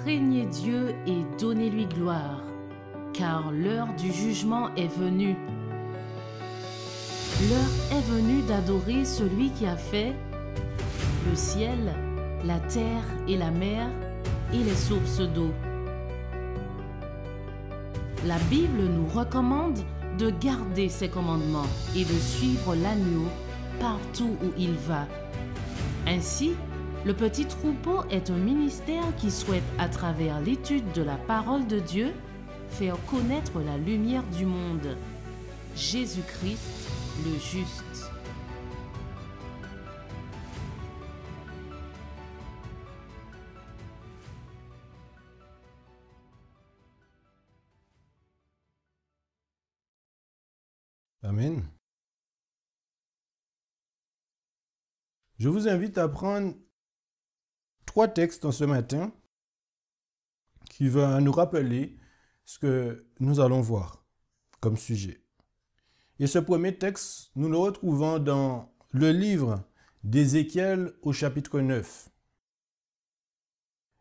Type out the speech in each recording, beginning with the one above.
craignez Dieu et donnez-lui gloire, car l'heure du jugement est venue. L'heure est venue d'adorer celui qui a fait le ciel, la terre et la mer et les sources d'eau. La Bible nous recommande de garder ses commandements et de suivre l'agneau partout où il va. Ainsi, le petit troupeau est un ministère qui souhaite, à travers l'étude de la parole de Dieu, faire connaître la lumière du monde, Jésus-Christ le juste. Amen. Je vous invite à prendre 3 textes en ce matin qui vont nous rappeler ce que nous allons voir comme sujet. Et ce premier texte, nous le retrouvons dans le livre d'Ézéchiel au chapitre 9.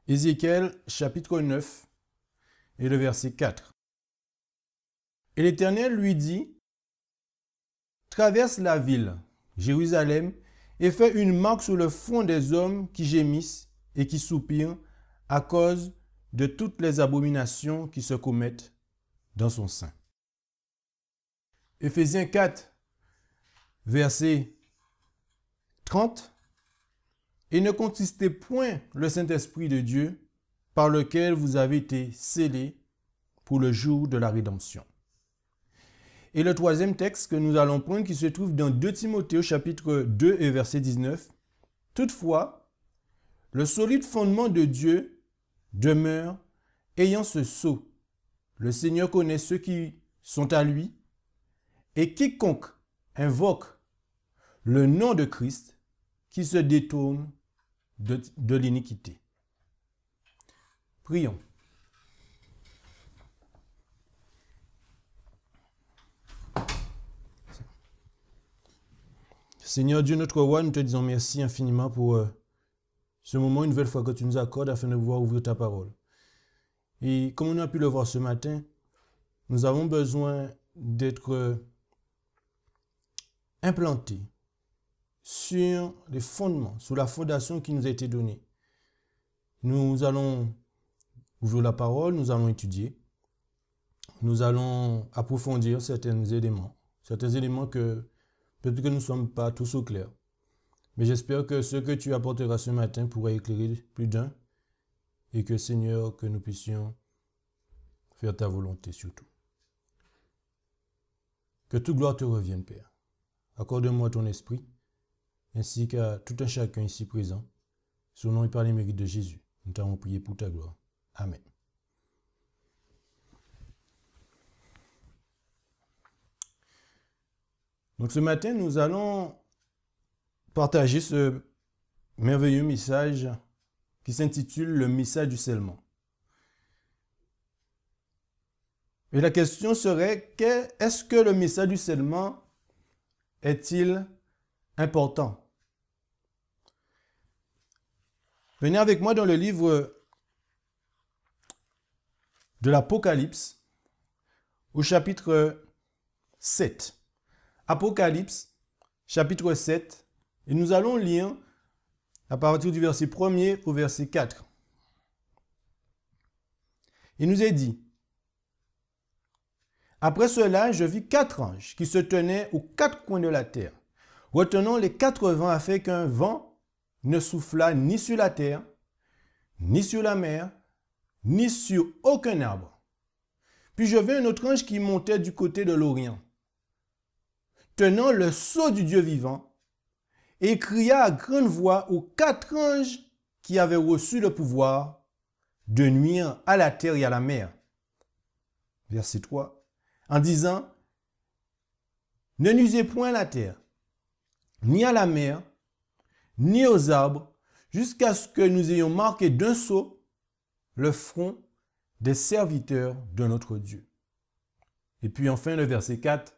Ézéchiel chapitre 9 et le verset 4. Et l'Éternel lui dit: traverse la ville, Jérusalem, et fais une marque sur le front des hommes qui gémissent et qui soupirent à cause de toutes les abominations qui se commettent dans son sein. Éphésiens 4, verset 30. Et ne contestez point le Saint-Esprit de Dieu, par lequel vous avez été scellés pour le jour de la rédemption. Et le troisième texte que nous allons prendre, qui se trouve dans 2 Timothée, chapitre 2 et verset 19. Toutefois, le solide fondement de Dieu demeure, ayant ce sceau. Le Seigneur connaît ceux qui sont à lui, et quiconque invoque le nom de Christ, qui se détourne de l'iniquité. Prions. Seigneur Dieu, notre roi, nous te disons merci infiniment pour ce moment, une nouvelle fois que tu nous accordes afin de pouvoir ouvrir ta parole. Et comme on a pu le voir ce matin, nous avons besoin d'être implantés sur les fondements, sur la fondation qui nous a été donnée. Nous allons ouvrir la parole, nous allons étudier, nous allons approfondir certains éléments que peut-être que nous ne sommes pas tous au clair. Mais j'espère que ce que tu apporteras ce matin pourra éclairer plus d'un et que, Seigneur, que nous puissions faire ta volonté surtout. Que toute gloire te revienne, Père. Accorde-moi ton esprit, ainsi qu'à tout un chacun ici présent, sur le nom et par les mérites de Jésus. Nous t'avons prié pour ta gloire. Amen. Donc ce matin, nous allons partager ce merveilleux message qui s'intitule « Le message du scellement ». Et la question serait, est-ce que le message du scellement est-il important? Venez avec moi dans le livre de l'Apocalypse, au chapitre 7. Apocalypse, chapitre 7, et nous allons lire à partir du verset 1er au verset 4. Il nous est dit: après cela, je vis 4 anges qui se tenaient aux 4 coins de la terre, retenant les 4 vents afin qu'un vent ne soufflât ni sur la terre, ni sur la mer, ni sur aucun arbre. Puis je vis un autre ange qui montait du côté de l'Orient, tenant le sceau du Dieu vivant, et cria à grande voix aux 4 anges qui avaient reçu le pouvoir de nuire à la terre et à la mer. Verset 3. En disant: ne nuisez point à la terre, ni à la mer, ni aux arbres, jusqu'à ce que nous ayons marqué d'un sceau le front des serviteurs de notre Dieu. Et puis enfin le verset 4.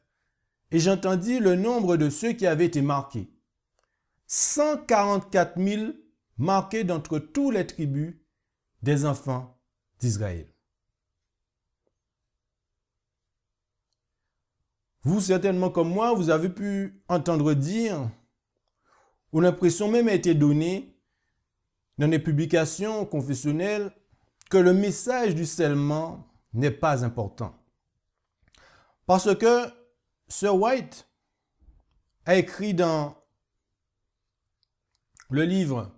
Et j'entendis le nombre de ceux qui avaient été marqués. 144 000 marqués d'entre tous les tribus des enfants d'Israël. Vous, certainement comme moi, vous avez pu entendre dire, ou l'impression même a été donnée dans des publications confessionnelles, que le message du scellement n'est pas important. Parce que Sir White a écrit dans le livre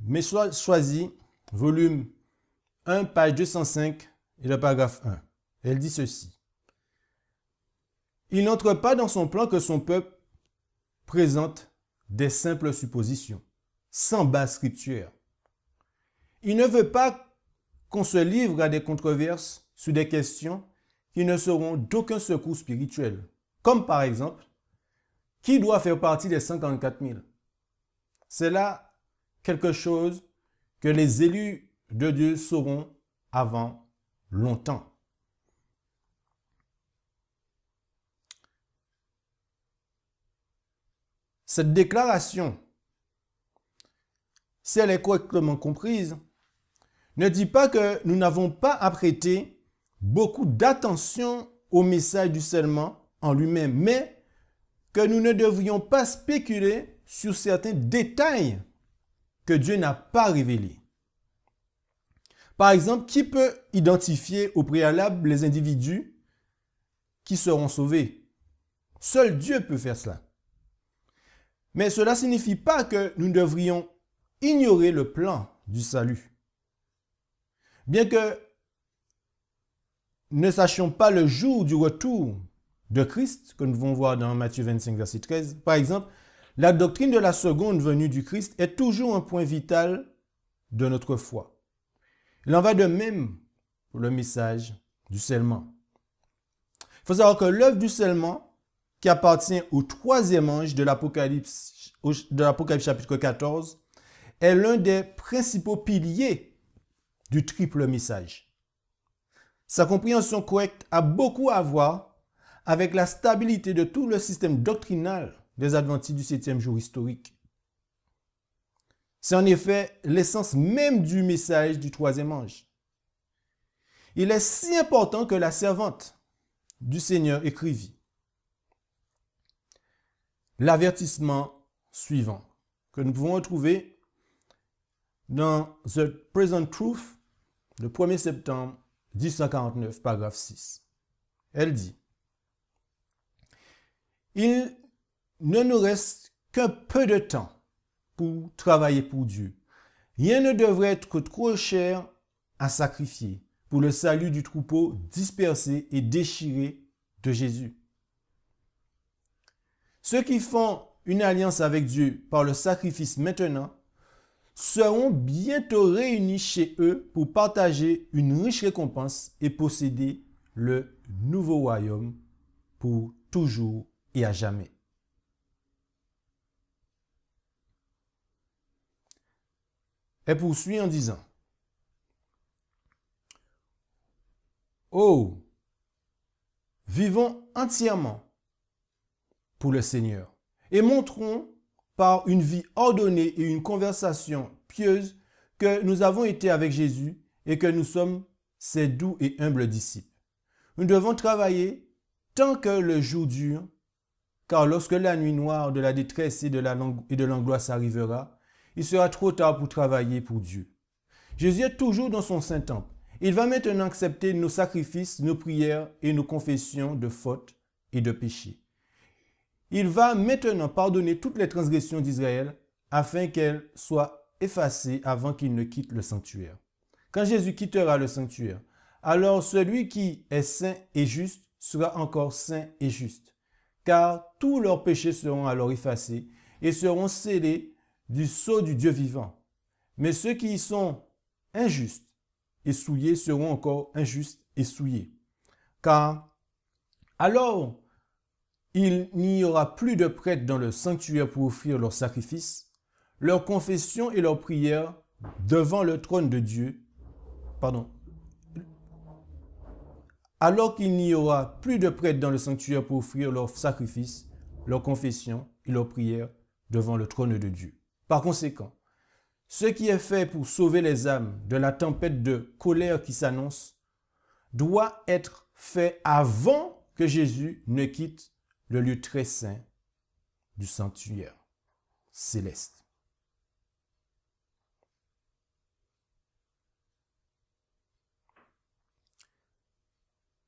Mes choix choisis, volume 1, page 205 et le paragraphe 1. Elle dit ceci. Il n'entre pas dans son plan que son peuple présente des simples suppositions, sans base scripturaire. Il ne veut pas qu'on se livre à des controverses sur des questions qui ne seront d'aucun secours spirituel, comme par exemple, qui doit faire partie des 144 000? C'est là quelque chose que les élus de Dieu sauront avant longtemps. Cette déclaration, si elle est correctement comprise, ne dit pas que nous n'avons pas à prêter beaucoup d'attention au message du scellement en lui-même, mais que nous ne devrions pas spéculer sur certains détails que Dieu n'a pas révélés. Par exemple, qui peut identifier au préalable les individus qui seront sauvés? Seul Dieu peut faire cela. Mais cela ne signifie pas que nous devrions ignorer le plan du salut. Bien que ne sachions pas le jour du retour de Christ, que nous devons voir dans Matthieu 25, verset 13, par exemple, la doctrine de la seconde venue du Christ est toujours un point vital de notre foi. Il en va de même pour le message du scellement. Il faut savoir que l'œuvre du scellement, qui appartient au troisième ange de l'Apocalypse chapitre 14, est l'un des principaux piliers du triple message. Sa compréhension correcte a beaucoup à voir avec la stabilité de tout le système doctrinal des adventistes du 7e jour historique. C'est en effet l'essence même du message du troisième ange. Il est si important que la servante du Seigneur écrivit l'avertissement suivant que nous pouvons retrouver dans The Present Truth, le 1er septembre 1849, paragraphe 6. Elle dit « Il ne nous reste qu'un peu de temps pour travailler pour Dieu. Rien ne devrait être trop cher à sacrifier pour le salut du troupeau dispersé et déchiré de Jésus. Ceux qui font une alliance avec Dieu par le sacrifice maintenant seront bientôt réunis chez eux pour partager une riche récompense et posséder le nouveau royaume pour toujours et à jamais. » Elle poursuit en disant « Oh, vivons entièrement pour le Seigneur et montrons par une vie ordonnée et une conversation pieuse que nous avons été avec Jésus et que nous sommes ses doux et humbles disciples. Nous devons travailler tant que le jour dure, car lorsque la nuit noire de la détresse et de l'angoisse arrivera, il sera trop tard pour travailler pour Dieu. Jésus est toujours dans son Saint-Temple. Il va maintenant accepter nos sacrifices, nos prières et nos confessions de fautes et de péchés. Il va maintenant pardonner toutes les transgressions d'Israël afin qu'elles soient effacées avant qu'il ne quitte le sanctuaire. Quand Jésus quittera le sanctuaire, alors celui qui est saint et juste sera encore saint et juste, car tous leurs péchés seront alors effacés et seront scellés du sceau du Dieu vivant. Mais ceux qui sont injustes et souillés seront encore injustes et souillés. Car alors il n'y aura plus de prêtres dans le sanctuaire pour offrir leurs sacrifices, leurs confessions et leurs prières devant le trône de Dieu. Alors qu'il n'y aura plus de prêtres dans le sanctuaire pour offrir leurs sacrifices, leurs confessions et leurs prières devant le trône de Dieu. Par conséquent, ce qui est fait pour sauver les âmes de la tempête de colère qui s'annonce doit être fait avant que Jésus ne quitte le lieu très saint du sanctuaire céleste.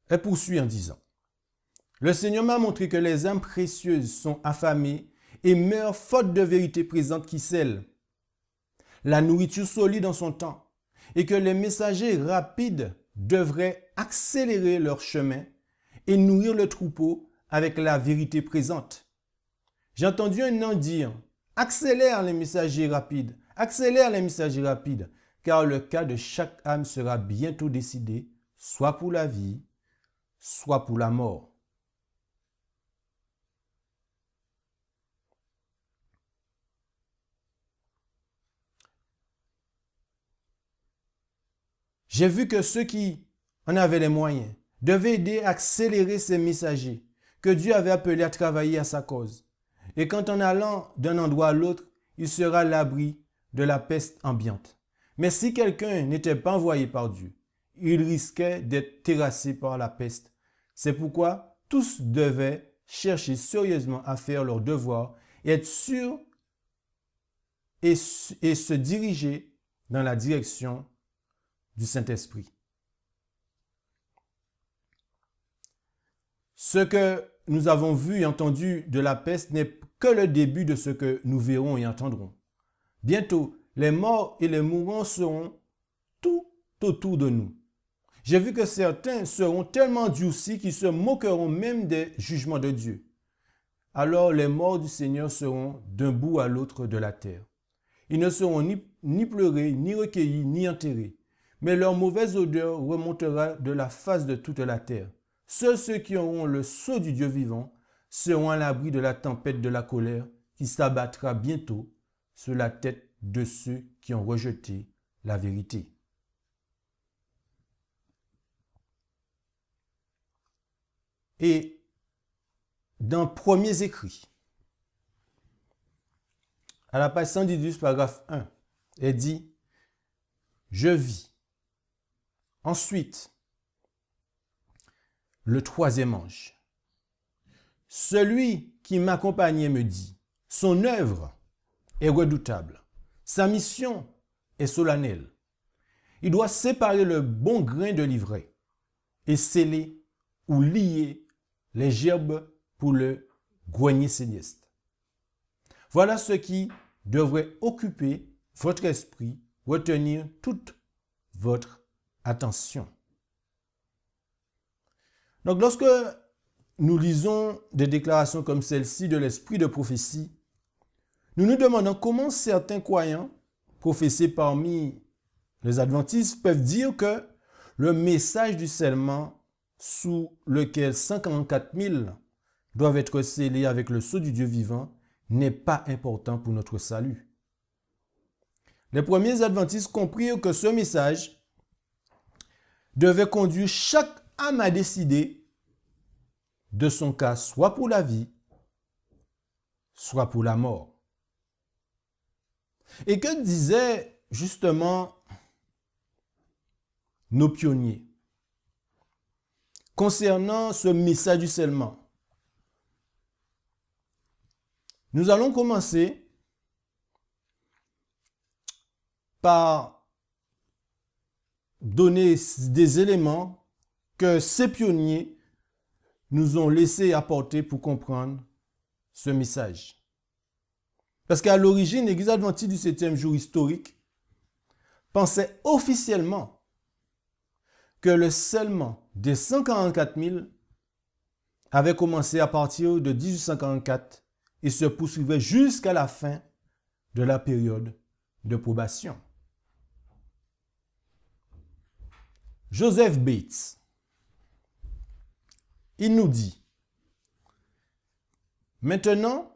Elle poursuit en disant: le Seigneur m'a montré que les âmes précieuses sont affamées et meurent faute de vérité présente qui scelle la nourriture solide en son temps, et que les messagers rapides devraient accélérer leur chemin et nourrir le troupeau avec la vérité présente. J'ai entendu un an dire: accélère les messagers rapides, car le cas de chaque âme sera bientôt décidé, soit pour la vie, soit pour la mort. J'ai vu que ceux qui en avaient les moyens devaient aider à accélérer ces messagers que Dieu avait appelés à travailler à sa cause. Et quand en allant d'un endroit à l'autre, il sera à l'abri de la peste ambiante. Mais si quelqu'un n'était pas envoyé par Dieu, il risquait d'être terrassé par la peste. C'est pourquoi tous devaient chercher sérieusement à faire leur devoir et être sûrs et se diriger dans la direction du Saint-Esprit. Ce que nous avons vu et entendu de la peste n'est que le début de ce que nous verrons et entendrons. Bientôt, les morts et les mourants seront tout autour de nous. J'ai vu que certains seront tellement endurcis qu'ils se moqueront même des jugements de Dieu. Alors les morts du Seigneur seront d'un bout à l'autre de la terre. Ils ne seront ni pleurés, ni recueillis, ni enterrés. Mais leur mauvaise odeur remontera de la face de toute la terre. Seuls ceux qui auront le sceau du Dieu vivant seront à l'abri de la tempête de la colère qui s'abattra bientôt sur la tête de ceux qui ont rejeté la vérité. Et dans Premiers Écrits, à la page 118, paragraphe 1, elle dit: je vis. Ensuite, le troisième ange. Celui qui m'accompagnait me dit: son œuvre est redoutable, sa mission est solennelle. Il doit séparer le bon grain de l'ivraie et sceller ou lier les gerbes pour le grenier céleste. Voilà ce qui devrait occuper votre esprit, retenir toute votre attention. Donc, lorsque nous lisons des déclarations comme celle-ci de l'esprit de prophétie, nous nous demandons comment certains croyants professés parmi les adventistes peuvent dire que le message du scellement sous lequel 144 000 doivent être scellés avec le sceau du Dieu vivant n'est pas important pour notre salut. Les premiers adventistes comprirent que ce message devait conduire chaque âme à décider de son cas, soit pour la vie, soit pour la mort. Et que disaient justement nos pionniers concernant ce message du scellement? Nous allons commencer par donner des éléments que ces pionniers nous ont laissé apporter pour comprendre ce message. Parce qu'à l'origine, l'Église adventiste du 7e jour historique pensait officiellement que le scellement des 144 000 avait commencé à partir de 1844 et se poursuivait jusqu'à la fin de la période de probation. Joseph Bates, il nous dit: maintenant,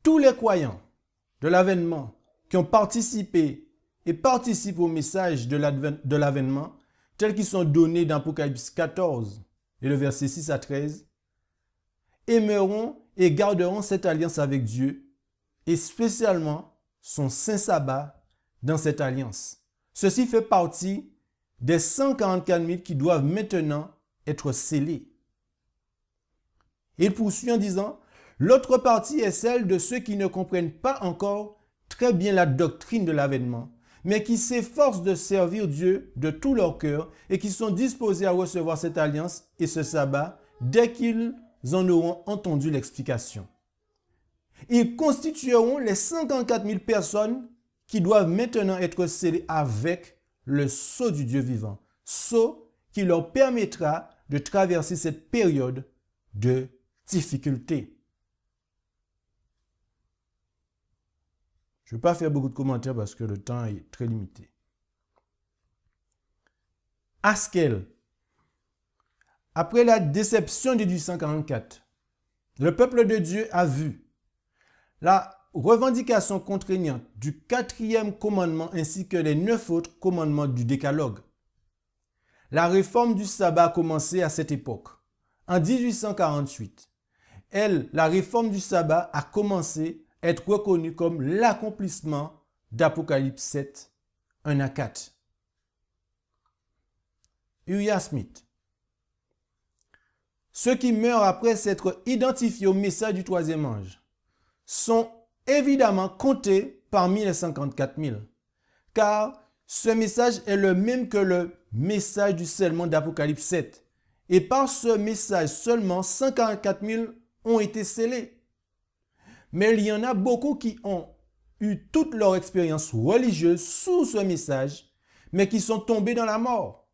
tous les croyants de l'avènement qui ont participé et participent au message de l'avènement tels qu'ils sont donnés dans Apocalypse 14 et le verset 6 à 13 aimeront et garderont cette alliance avec Dieu et spécialement son saint sabbat dans cette alliance. Ceci fait partie des 144 000 qui doivent maintenant être scellés. Il poursuit en disant, l'autre partie est celle de ceux qui ne comprennent pas encore très bien la doctrine de l'avènement, mais qui s'efforcent de servir Dieu de tout leur cœur et qui sont disposés à recevoir cette alliance et ce sabbat dès qu'ils en auront entendu l'explication. Ils constitueront les 54 000 personnes qui doivent maintenant être scellées avec le sceau du Dieu vivant, sceau qui leur permettra de traverser cette période de difficulté. Je ne vais pas faire beaucoup de commentaires parce que le temps est très limité. Askel, après la déception de 1844, le peuple de Dieu a vu la revendication contraignante du 4e commandement ainsi que les 9 autres commandements du décalogue. La réforme du sabbat a commencé à cette époque. En 1848, la réforme du sabbat a commencé à être reconnue comme l'accomplissement d'Apocalypse 7, 1 à 4. Uriah Smith. Ceux qui meurent après s'être identifiés au message du 3e ange sont évidemment comptés parmi les 54 000, car ce message est le même que le message du scellement d'Apocalypse 7. Et par ce message seulement, 144 000 ont été scellés. Mais il y en a beaucoup qui ont eu toute leur expérience religieuse sous ce message, mais qui sont tombés dans la mort.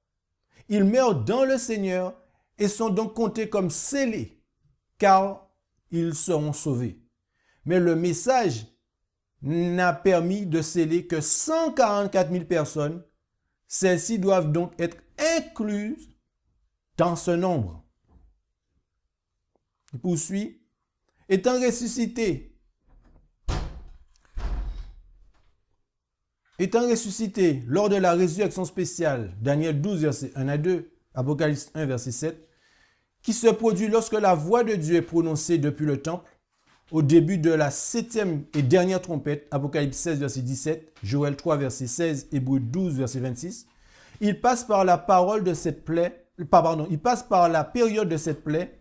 Ils meurent dans le Seigneur et sont donc comptés comme scellés, car ils seront sauvés. Mais le message n'a permis de sceller que 144 000 personnes. Celles-ci doivent donc être incluses dans ce nombre. Il poursuit. Étant ressuscité lors de la résurrection spéciale, Daniel 12, verset 1 à 2, Apocalypse 1, verset 7, qui se produit lorsque la voix de Dieu est prononcée depuis le temple, au début de la 7e et dernière trompette, Apocalypse 16, verset 17, Joël 3, verset 16, Hébreux 12, verset 26, il passe par la parole de cette plaie, il passe par la période de cette plaie,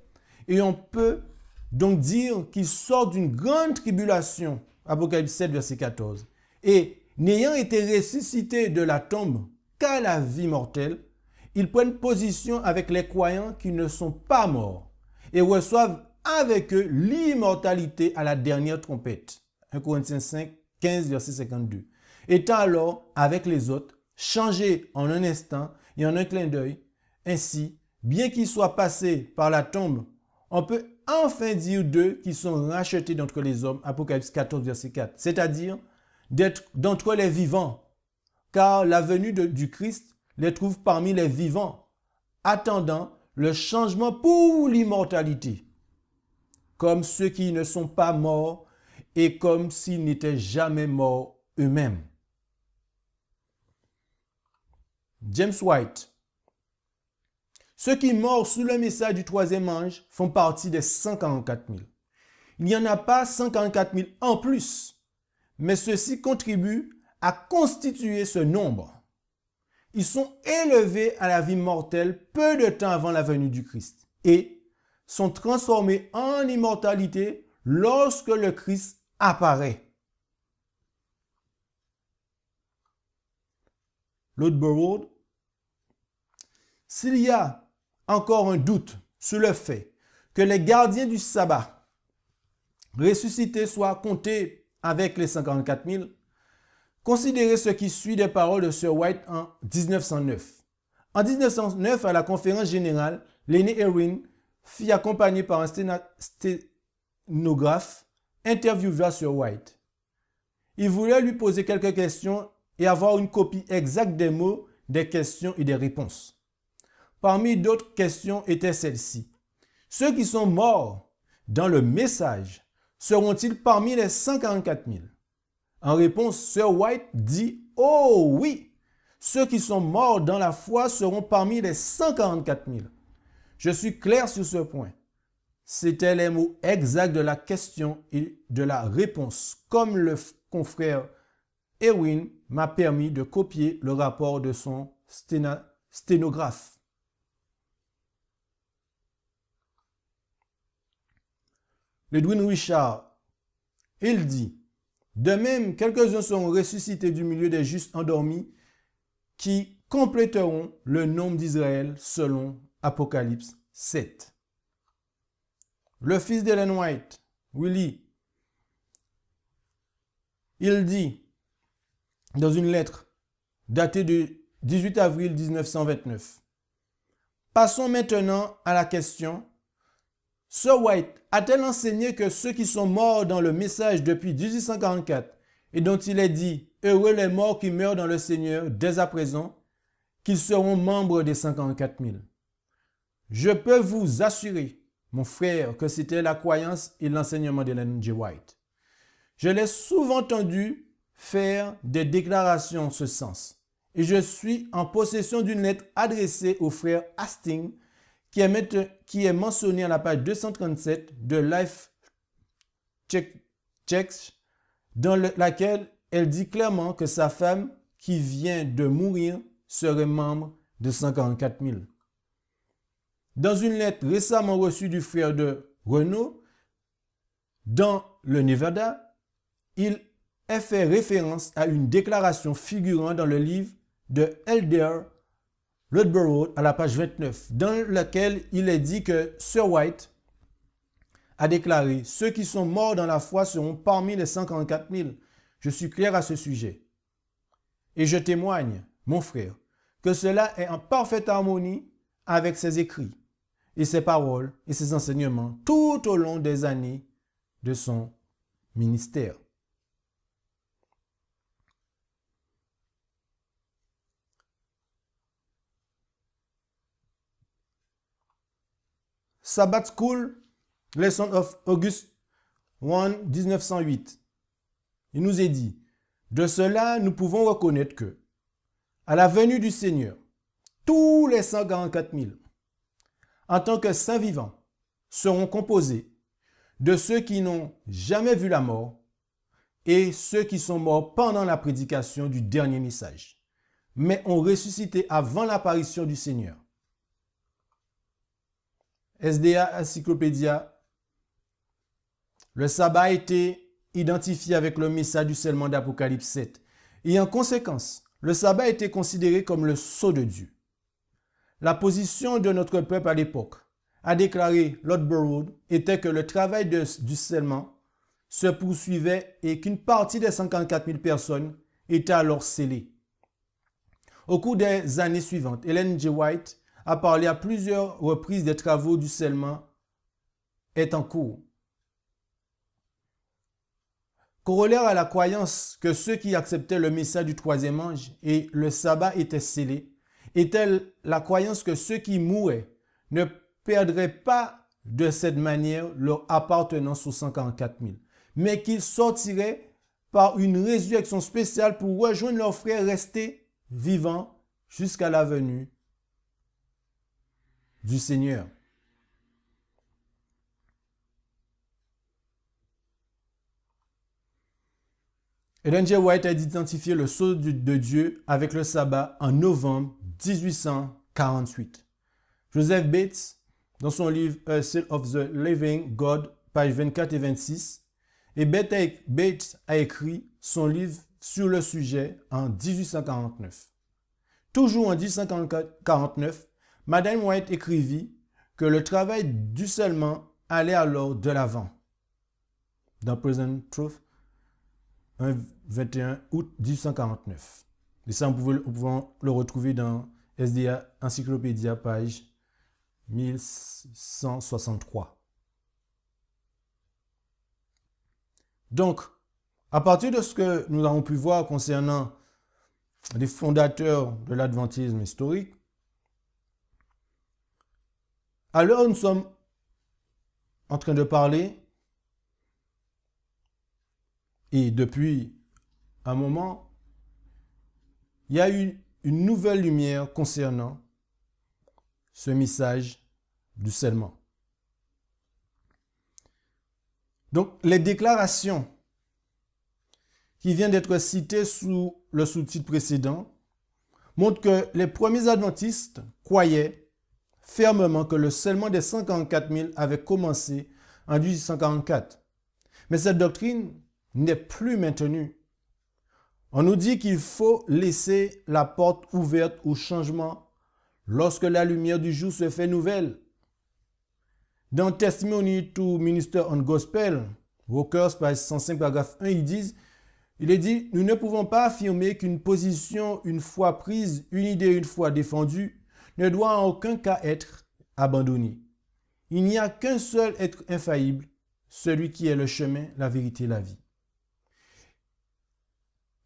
et on peut donc dire qu'il sort d'une grande tribulation, Apocalypse 7, verset 14, et n'ayant été ressuscité de la tombe qu'à la vie mortelle, ils prennent position avec les croyants qui ne sont pas morts et reçoivent avec eux l'immortalité à la dernière trompette. 1 Corinthiens 5, 15, verset 52. Étant alors avec les autres, changés en un instant et en un clin d'œil, ainsi, bien qu'ils soient passés par la tombe, on peut enfin dire d'eux qui sont rachetés d'entre les hommes, Apocalypse 14, verset 4, c'est-à-dire d'entre les vivants, car la venue du Christ les trouve parmi les vivants, attendant le changement pour l'immortalité, comme ceux qui ne sont pas morts et comme s'ils n'étaient jamais morts eux-mêmes. James White. Ceux qui meurent sous le message du 3e ange font partie des 144 000. Il n'y en a pas 144 000 en plus, mais ceux-ci contribuent à constituer ce nombre. Ils sont élevés à la vie mortelle peu de temps avant la venue du Christ et sont transformés en immortalité lorsque le Christ apparaît. Lord Burward. S'il y a encore un doute sur le fait que les gardiens du sabbat ressuscités soient comptés avec les 144 000, considérez ce qui suit des paroles de Sir White en 1909. En 1909, à la conférence générale, l'aîné Irwin fit accompagné par un sténographe interviewera Sir White. Il voulait lui poser quelques questions et avoir une copie exacte des mots, des questions et des réponses. Parmi d'autres questions étaient celles-ci. Ceux qui sont morts dans le message seront-ils parmi les 144 000? En réponse, Sir White dit « Oh oui, ceux qui sont morts dans la foi seront parmi les 144 000. Je suis clair sur ce point. c'étaient les mots exacts de la question et de la réponse, comme le confrère Erwin m'a permis de copier le rapport de son sténographe. Edwin Richard, il dit, de même, quelques-uns seront ressuscités du milieu des justes endormis qui compléteront le nombre d'Israël selon Apocalypse 7. Le fils d'Ellen White, Willie, il dit dans une lettre datée du 18 avril 1929, passons maintenant à la question, Sir White a-t-elle enseigné que ceux qui sont morts dans le message depuis 1844 et dont il est dit « Heureux les morts qui meurent dans le Seigneur dès à présent » qu'ils seront membres des 54 000. Je peux vous assurer, mon frère, que c'était la croyance et l'enseignement d'Ellen G. White. Je l'ai souvent entendu faire des déclarations en ce sens. Et je suis en possession d'une lettre adressée au frère Hastings qui est mentionnée à la page 237 de Life Checks, dans laquelle elle dit clairement que sa femme, qui vient de mourir, serait membre de 144 000. Dans une lettre récemment reçue du frère de Renault, dans le Nevada, il est fait référence à une déclaration figurant dans le livre de Elder Ludborough à la page 29, dans laquelle il est dit que Sir White a déclaré « Ceux qui sont morts dans la foi seront parmi les 144 000. » Je suis clair à ce sujet. Et je témoigne, mon frère, que cela est en parfaite harmonie avec ses écrits et ses paroles et ses enseignements tout au long des années de son ministère. Sabbath School, Lesson of August 1, 1908. Il nous est dit, de cela nous pouvons reconnaître que, à la venue du Seigneur, tous les 144 000, en tant que saints vivants, seront composés de ceux qui n'ont jamais vu la mort et ceux qui sont morts pendant la prédication du dernier message, mais ont ressuscité avant l'apparition du Seigneur. SDA Encyclopédia. Le sabbat a été identifié avec le message du scellement d'Apocalypse 7 et en conséquence, le sabbat a été considéré comme le sceau de Dieu. La position de notre peuple à l'époque, a déclaré Ludborough, était que le travail du scellement se poursuivait et qu'une partie des 54 000 personnes était alors scellée. Au cours des années suivantes, Ellen G. White a parlé à plusieurs reprises des travaux du scellement est en cours. Corollaire à la croyance que ceux qui acceptaient le message du troisième ange et le sabbat étaient scellés, était la croyance que ceux qui mouraient ne perdraient pas de cette manière leur appartenance aux 144 000, mais qu'ils sortiraient par une résurrection spéciale pour rejoindre leurs frères restés vivants jusqu'à la venue du Seigneur. Ellen G. White a identifié le sceau de Dieu avec le sabbat en novembre 1848. Joseph Bates, dans son livre A Seal of the Living God, pages 24 et 26, et Bates a écrit son livre sur le sujet en 1849. Toujours en 1849, Madame White écrivit que le travail du scellement allait alors de l'avant. Dans Present Truth, 21 août 1849. Et ça, nous pouvons le retrouver dans SDA Encyclopédia, page 1163. Donc, à partir de ce que nous avons pu voir concernant les fondateurs de l'adventisme historique, alors nous sommes en train de parler, et depuis un moment, il y a eu une nouvelle lumière concernant ce message du scellement. Donc, les déclarations qui viennent d'être citées sous le sous-titre précédent montrent que les premiers adventistes croyaient fermement que le scellement des 144 000 avait commencé en 1844. Mais cette doctrine n'est plus maintenue. On nous dit qu'il faut laisser la porte ouverte au changement lorsque la lumière du jour se fait nouvelle. Dans Testimony to Minister on Gospel, Walkers, page 105, paragraphe 1, il est dit, nous ne pouvons pas affirmer qu'une position une fois prise, une idée une fois défendue, ne doit en aucun cas être abandonnée. Il n'y a qu'un seul être infaillible, celui qui est le chemin, la vérité et la vie.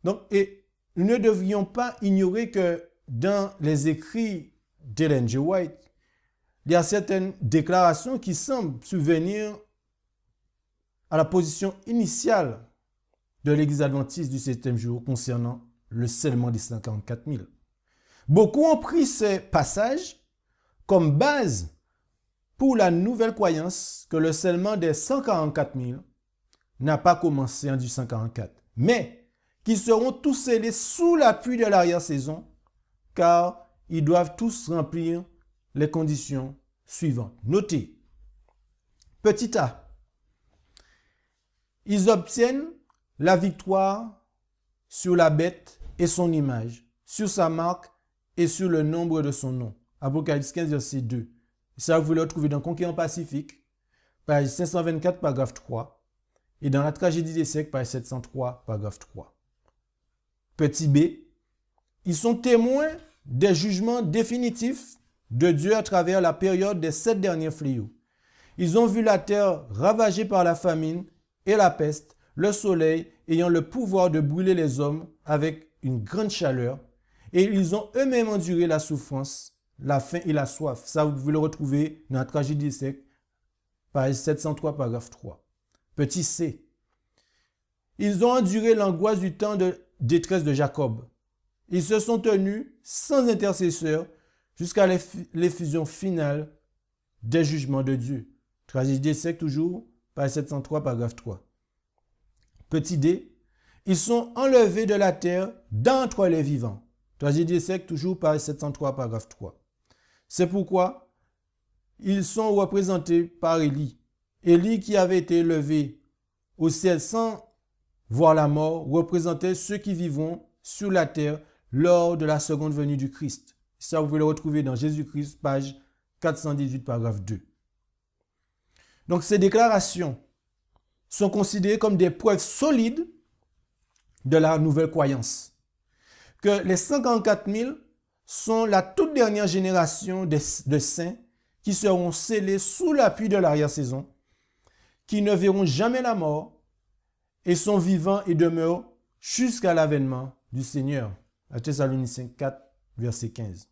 Donc, et nous ne devrions pas ignorer que dans les écrits d'Ellen G. White, il y a certaines déclarations qui semblent subvenir à la position initiale de l'Église adventiste du 7e jour concernant le scellement des 144 000. Beaucoup ont pris ces passages comme base pour la nouvelle croyance que le scellement des 144 000 n'a pas commencé en 1844, mais qu'ils seront tous scellés sous l'appui de l'arrière-saison, car ils doivent tous remplir les conditions suivantes. Notez, petit a, ils obtiennent la victoire sur la bête et son image, sur sa marque et sur le nombre de son nom. Apocalypse 15, verset 2. Ça, vous le retrouvez dans Conquérant Pacifique, page 524, paragraphe 3, et dans La Tragédie des siècles, page 703, paragraphe 3. Petit b, ils sont témoins des jugements définitifs de Dieu à travers la période des 7 derniers fléaux. Ils ont vu la terre ravagée par la famine et la peste, le soleil ayant le pouvoir de brûler les hommes avec une grande chaleur, et ils ont eux-mêmes enduré la souffrance, la faim et la soif. Ça, vous pouvez le retrouver dans La Tragédie des siècles, page 703, paragraphe 3. Petit c, ils ont enduré l'angoisse du temps de détresse de Jacob. Ils se sont tenus sans intercesseur jusqu'à l'effusion finale des jugements de Dieu. Tragédie des siècles toujours, page 703, paragraphe 3. Petit d, ils sont enlevés de la terre d'entre les vivants. Tragédie des siècles toujours, page 703, paragraphe 3. C'est pourquoi ils sont représentés par Élie. Élie qui avait été élevé au ciel sans voir la mort, représentait ceux qui vivront sur la terre lors de la seconde venue du Christ. Ça, vous pouvez le retrouver dans Jésus-Christ, page 418, paragraphe 2. Donc, ces déclarations sont considérées comme des preuves solides de la nouvelle croyance. Que les 54 000 sont la toute dernière génération de saints qui seront scellés sous l'appui de l'arrière-saison, qui ne verront jamais la mort et sont vivants et demeurent jusqu'à l'avènement du Seigneur. À Thessaloniciens 4, verset 15.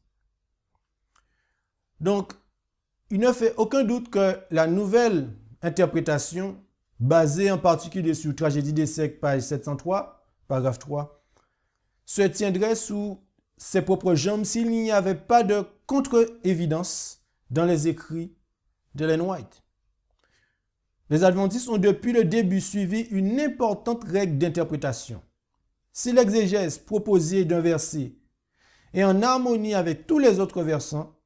Donc, il ne fait aucun doute que la nouvelle interprétation, basée en particulier sur Tragédie des siècles, page 703, paragraphe 3, se tiendrait sous ses propres jambes s'il n'y avait pas de contre-évidence dans les écrits d'Ellen White. Les adventistes ont depuis le début suivi une importante règle d'interprétation. Si l'exégèse proposée d'un verset est en harmonie avec tous les autres versants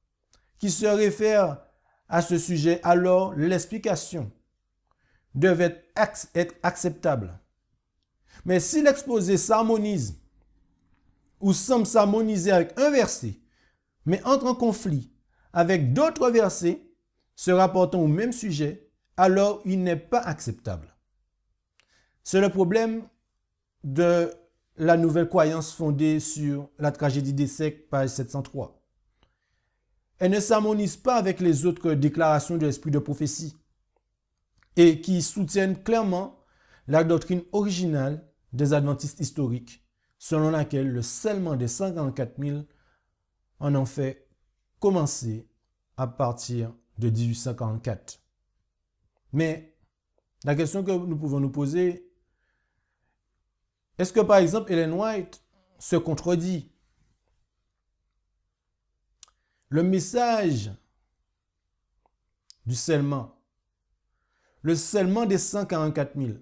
qui se réfèrent à ce sujet, alors l'explication devait être acceptable. Mais si l'exposé s'harmonise ou semble s'harmoniser avec un verset, mais entre en conflit avec d'autres versets se rapportant au même sujet, alors il n'est pas acceptable. C'est le problème de la nouvelle croyance fondée sur la Tragédie des siècles, page 703. Elle ne s'harmonise pas avec les autres déclarations de l'esprit de prophétie et qui soutiennent clairement la doctrine originale des adventistes historiques, selon laquelle le scellement des 144 000 en ont fait commencer à partir de 1844. Mais la question que nous pouvons nous poser, est-ce que par exemple Ellen White se contredit? Le message du scellement le scellement des 144 000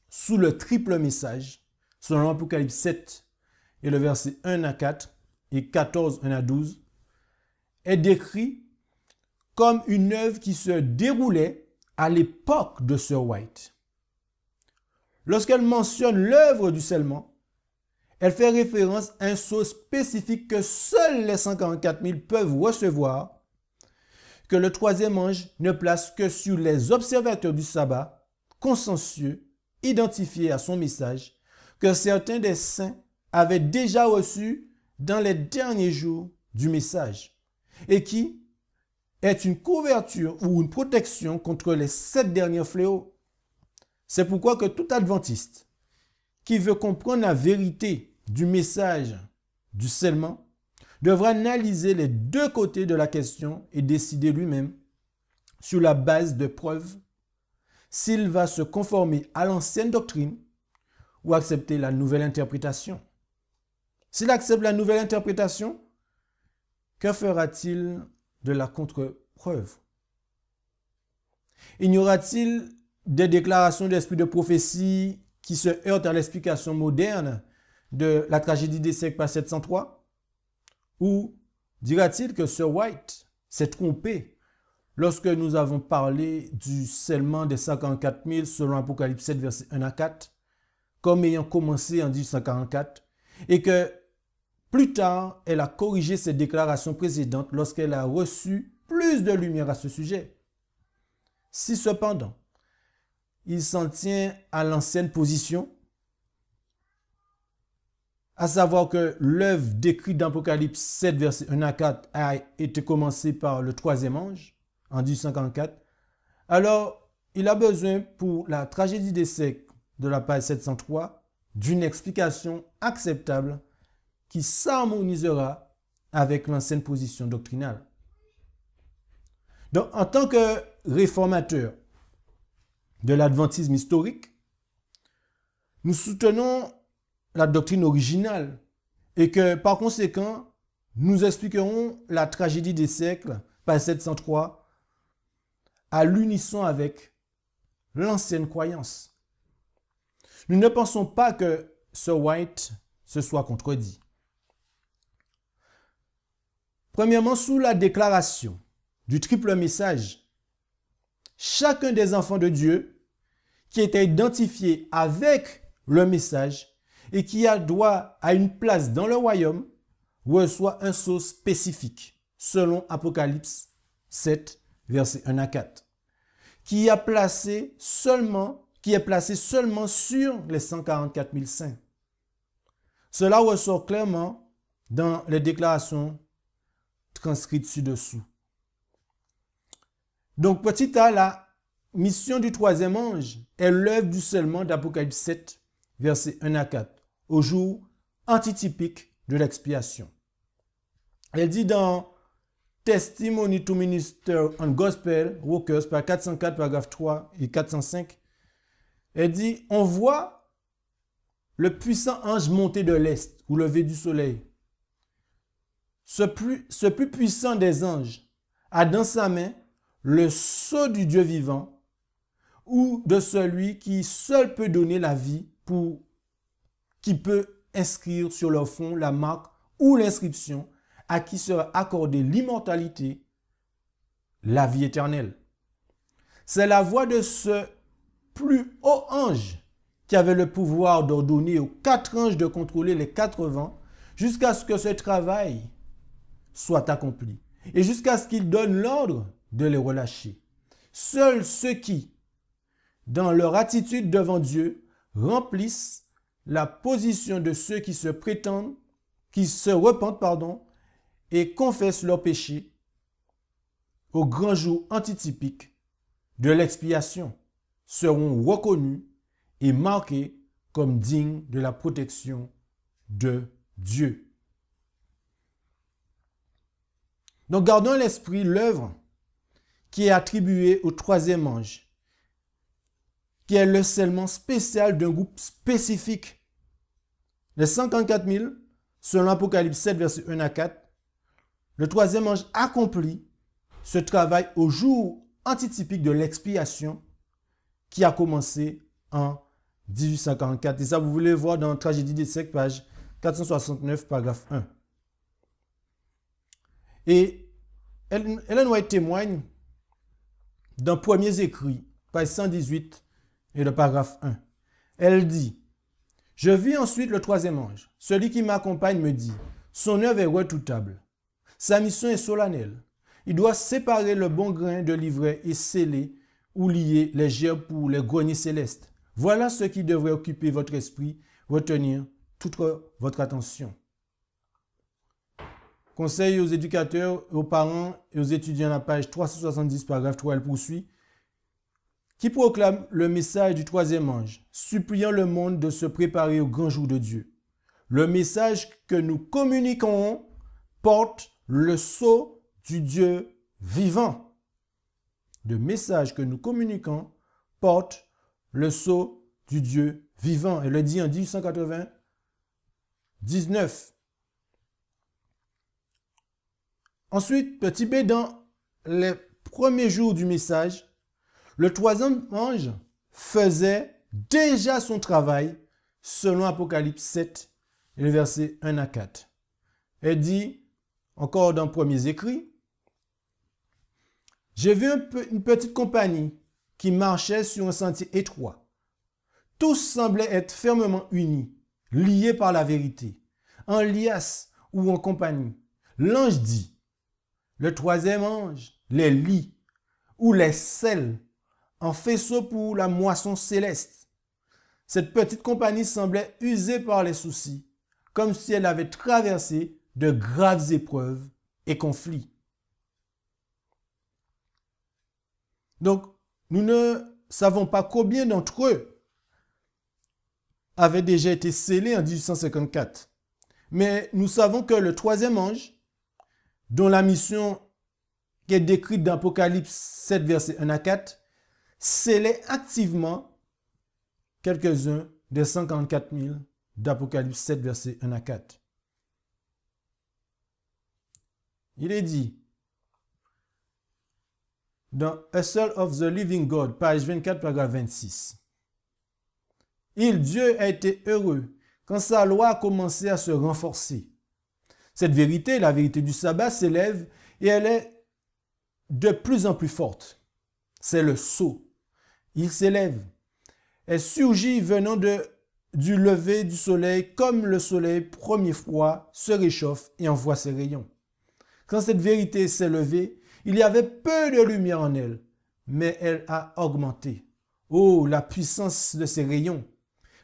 sous le triple message, selon Apocalypse 7 et le verset 1 à 4 et 14, 1 à 12, est décrit comme une œuvre qui se déroulait à l'époque de Sir White. Lorsqu'elle mentionne l'œuvre du scellement, elle fait référence à un sceau spécifique que seuls les 144 000 peuvent recevoir, que le troisième ange ne place que sur les observateurs du sabbat, consciencieux, identifiés à son message, que certains des saints avaient déjà reçu dans les derniers jours du message, et qui est une couverture ou une protection contre les 7 derniers fléaux. C'est pourquoi que tout adventiste qui veut comprendre la vérité du message du scellement devra analyser les deux côtés de la question et décider lui-même, sur la base de preuves, s'il va se conformer à l'ancienne doctrine ou accepter la nouvelle interprétation. S'il accepte la nouvelle interprétation, que fera-t-il de la contre-preuve? Y aura-t-il des déclarations d'esprit de prophétie qui se heurtent à l'explication moderne de la tragédie des siècles par 703? Ou dira-t-il que Sir White s'est trompé lorsque nous avons parlé du scellement des 144 000 selon Apocalypse 7, versets 1 à 4, comme ayant commencé en 1844, et que plus tard, elle a corrigé ses déclarations précédentes lorsqu'elle a reçu plus de lumière à ce sujet? Si cependant, il s'en tient à l'ancienne position, à savoir que l'œuvre décrite dans Apocalypse 7, versets 1 à 4 a été commencée par le troisième ange en 1844, alors il a besoin pour la tragédie des siècles de la page 703 d'une explication acceptable qui s'harmonisera avec l'ancienne position doctrinale. Donc, en tant que réformateur de l'adventisme historique, nous soutenons la doctrine originale et que, par conséquent, nous expliquerons la tragédie des siècles, page 703, à l'unisson avec l'ancienne croyance. Nous ne pensons pas que Sir White se soit contredit. Premièrement, sous la déclaration du triple message, chacun des enfants de Dieu qui était identifié avec le message et qui a droit à une place dans le royaume reçoit un sceau spécifique, selon Apocalypse 7, versets 1 à 4, qui est placé seulement sur les 144 000 saints. Cela ressort clairement dans les déclarations transcrites ci-dessous. Donc, petit a, la mission du troisième ange est l'œuvre du scellement d'Apocalypse 7, versets 1 à 4, au jour antitypique de l'expiation. Elle dit dans Testimony to Minister on Gospel Workers, par 404, paragraphe 3 et 405, elle dit « On voit le puissant ange monter de l'est, ou lever du soleil. Ce plus puissant des anges a dans sa main le sceau du Dieu vivant ou de celui qui seul peut donner la vie, qui peut inscrire sur leur front la marque ou l'inscription à qui sera accordée l'immortalité, la vie éternelle. » C'est la voix de ce plus haut ange qui avait le pouvoir d'ordonner aux 4 anges de contrôler les 4 vents jusqu'à ce que ce travail soit accompli et jusqu'à ce qu'il donne l'ordre de les relâcher. Seuls ceux qui, dans leur attitude devant Dieu, remplissent la position de ceux qui se repentent, et confessent leurs péchés au grand jour antitypique de l'expiation seront reconnus et marqués comme dignes de la protection de Dieu. Donc, gardons à l'esprit l'œuvre qui est attribuée au troisième ange, qui est le scellement spécial d'un groupe spécifique. Les 144 000, selon Apocalypse 7, versets 1 à 4, le troisième ange accomplit ce travail au jour antitypique de l'expiation qui a commencé en 1844. Et ça, vous voulez voir dans Tragédie des siècles, page 469, paragraphe 1. Et Ellen White témoigne dans Premiers Écrits, page 118 et le paragraphe 1. Elle dit: « Je vis ensuite le troisième ange. Celui qui m'accompagne me dit: son œuvre est redoutable. Sa mission est solennelle. Il doit séparer le bon grain de l'ivraie et sceller ou lier les gerbes pour les greniers célestes. Voilà ce qui devrait occuper votre esprit, retenir toute votre attention. » Conseil aux éducateurs, aux parents et aux étudiants à la page 370, paragraphe 3, elle poursuit. Qui proclame le message du troisième ange, suppliant le monde de se préparer au grand jour de Dieu. Le message que nous communiquons porte le sceau du Dieu vivant. Le message que nous communiquons porte le sceau du Dieu vivant. Elle le dit en 1899. Ensuite, petit b, dans les premiers jours du message, le troisième ange faisait déjà son travail selon Apocalypse 7, et le verset 1 à 4. Elle dit, encore dans Premiers Écrits, « J'ai vu une petite compagnie qui marchait sur un sentier étroit. Tous semblaient être fermement unis, liés par la vérité, en liasse ou en compagnie. L'ange dit, le troisième ange les lie ou les scelle en faisceau pour la moisson céleste. Cette petite compagnie semblait usée par les soucis, comme si elle avait traversé de graves épreuves et conflits. » Donc, nous ne savons pas combien d'entre eux avaient déjà été scellés en 1854. Mais nous savons que le troisième ange, dont la mission qui est décrite dans Apocalypse 7, versets 1 à 4, scellait activement quelques-uns des 144 000 d'Apocalypse 7, versets 1 à 4. Il est dit dans A Soul of the Living God, page 24, paragraphe 26. Dieu a été heureux quand sa loi a commencé à se renforcer. Cette vérité, la vérité du sabbat, s'élève et elle est de plus en plus forte. C'est le sceau. Il s'élève. Elle surgit venant du lever du soleil comme le soleil, premier froid, se réchauffe et envoie ses rayons. Quand cette vérité s'est levée, il y avait peu de lumière en elle, mais elle a augmenté. Oh, la puissance de ses rayons!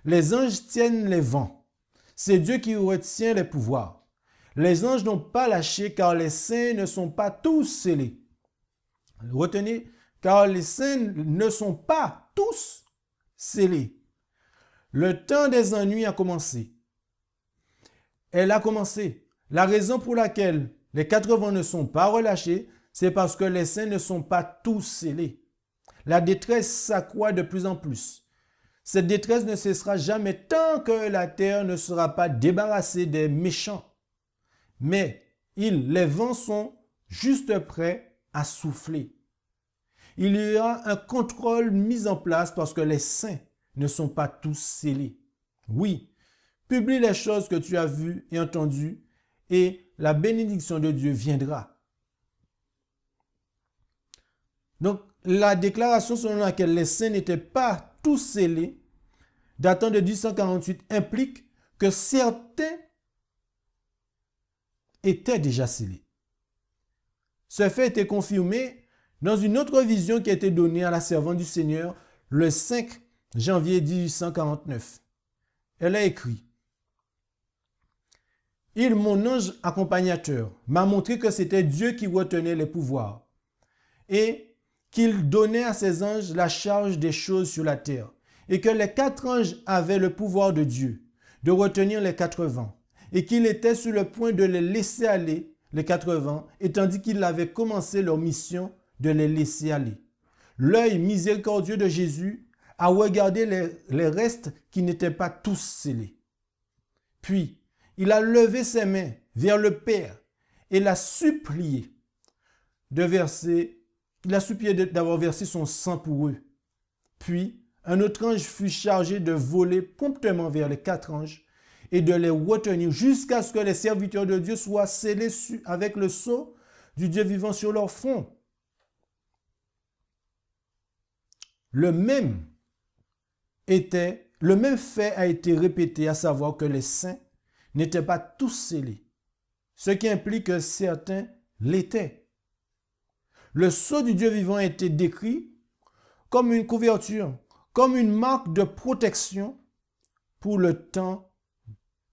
Les anges tiennent les vents. C'est Dieu qui retient les pouvoirs. Les anges n'ont pas lâché car les saints ne sont pas tous scellés. Retenez, car les saints ne sont pas tous scellés. Le temps des ennuis a commencé. Elle a commencé. La raison pour laquelle les 4 vents ne sont pas relâchés, c'est parce que les saints ne sont pas tous scellés. La détresse s'accroît de plus en plus. Cette détresse ne cessera jamais tant que la terre ne sera pas débarrassée des méchants. Mais les vents sont juste prêts à souffler. Il y aura un contrôle mis en place parce que les saints ne sont pas tous scellés. Oui, publie les choses que tu as vues et entendues et la bénédiction de Dieu viendra. Donc, la déclaration selon laquelle les saints n'étaient pas tous scellés, datant de 1848, implique que certains étaient déjà scellés. Ce fait était confirmé dans une autre vision qui a été donnée à la servante du Seigneur le 5 janvier 1849. Elle a écrit: « Mon ange accompagnateur, m'a montré que c'était Dieu qui retenait les pouvoirs et qu'il donnait à ses anges la charge des choses sur la terre et que les 4 anges avaient le pouvoir de Dieu de retenir les 4 vents et qu'il était sur le point de les laisser aller, les 4 vents, et tandis qu'il avait commencé leur mission de les laisser aller. L'œil miséricordieux de Jésus a regardé les restes qui n'étaient pas tous scellés. Puis, il a levé ses mains vers le Père et l'a supplié de verser il a supplié d'avoir versé son sang pour eux. Puis, un autre ange fut chargé de voler promptement vers les 4 anges et de les retenir jusqu'à ce que les serviteurs de Dieu soient scellés avec le sceau du Dieu vivant sur leur front. Le même fait a été répété, à savoir que les saints n'étaient pas tous scellés, ce qui implique que certains l'étaient. Le sceau du Dieu vivant a été décrit comme une couverture, comme une marque de protection pour le temps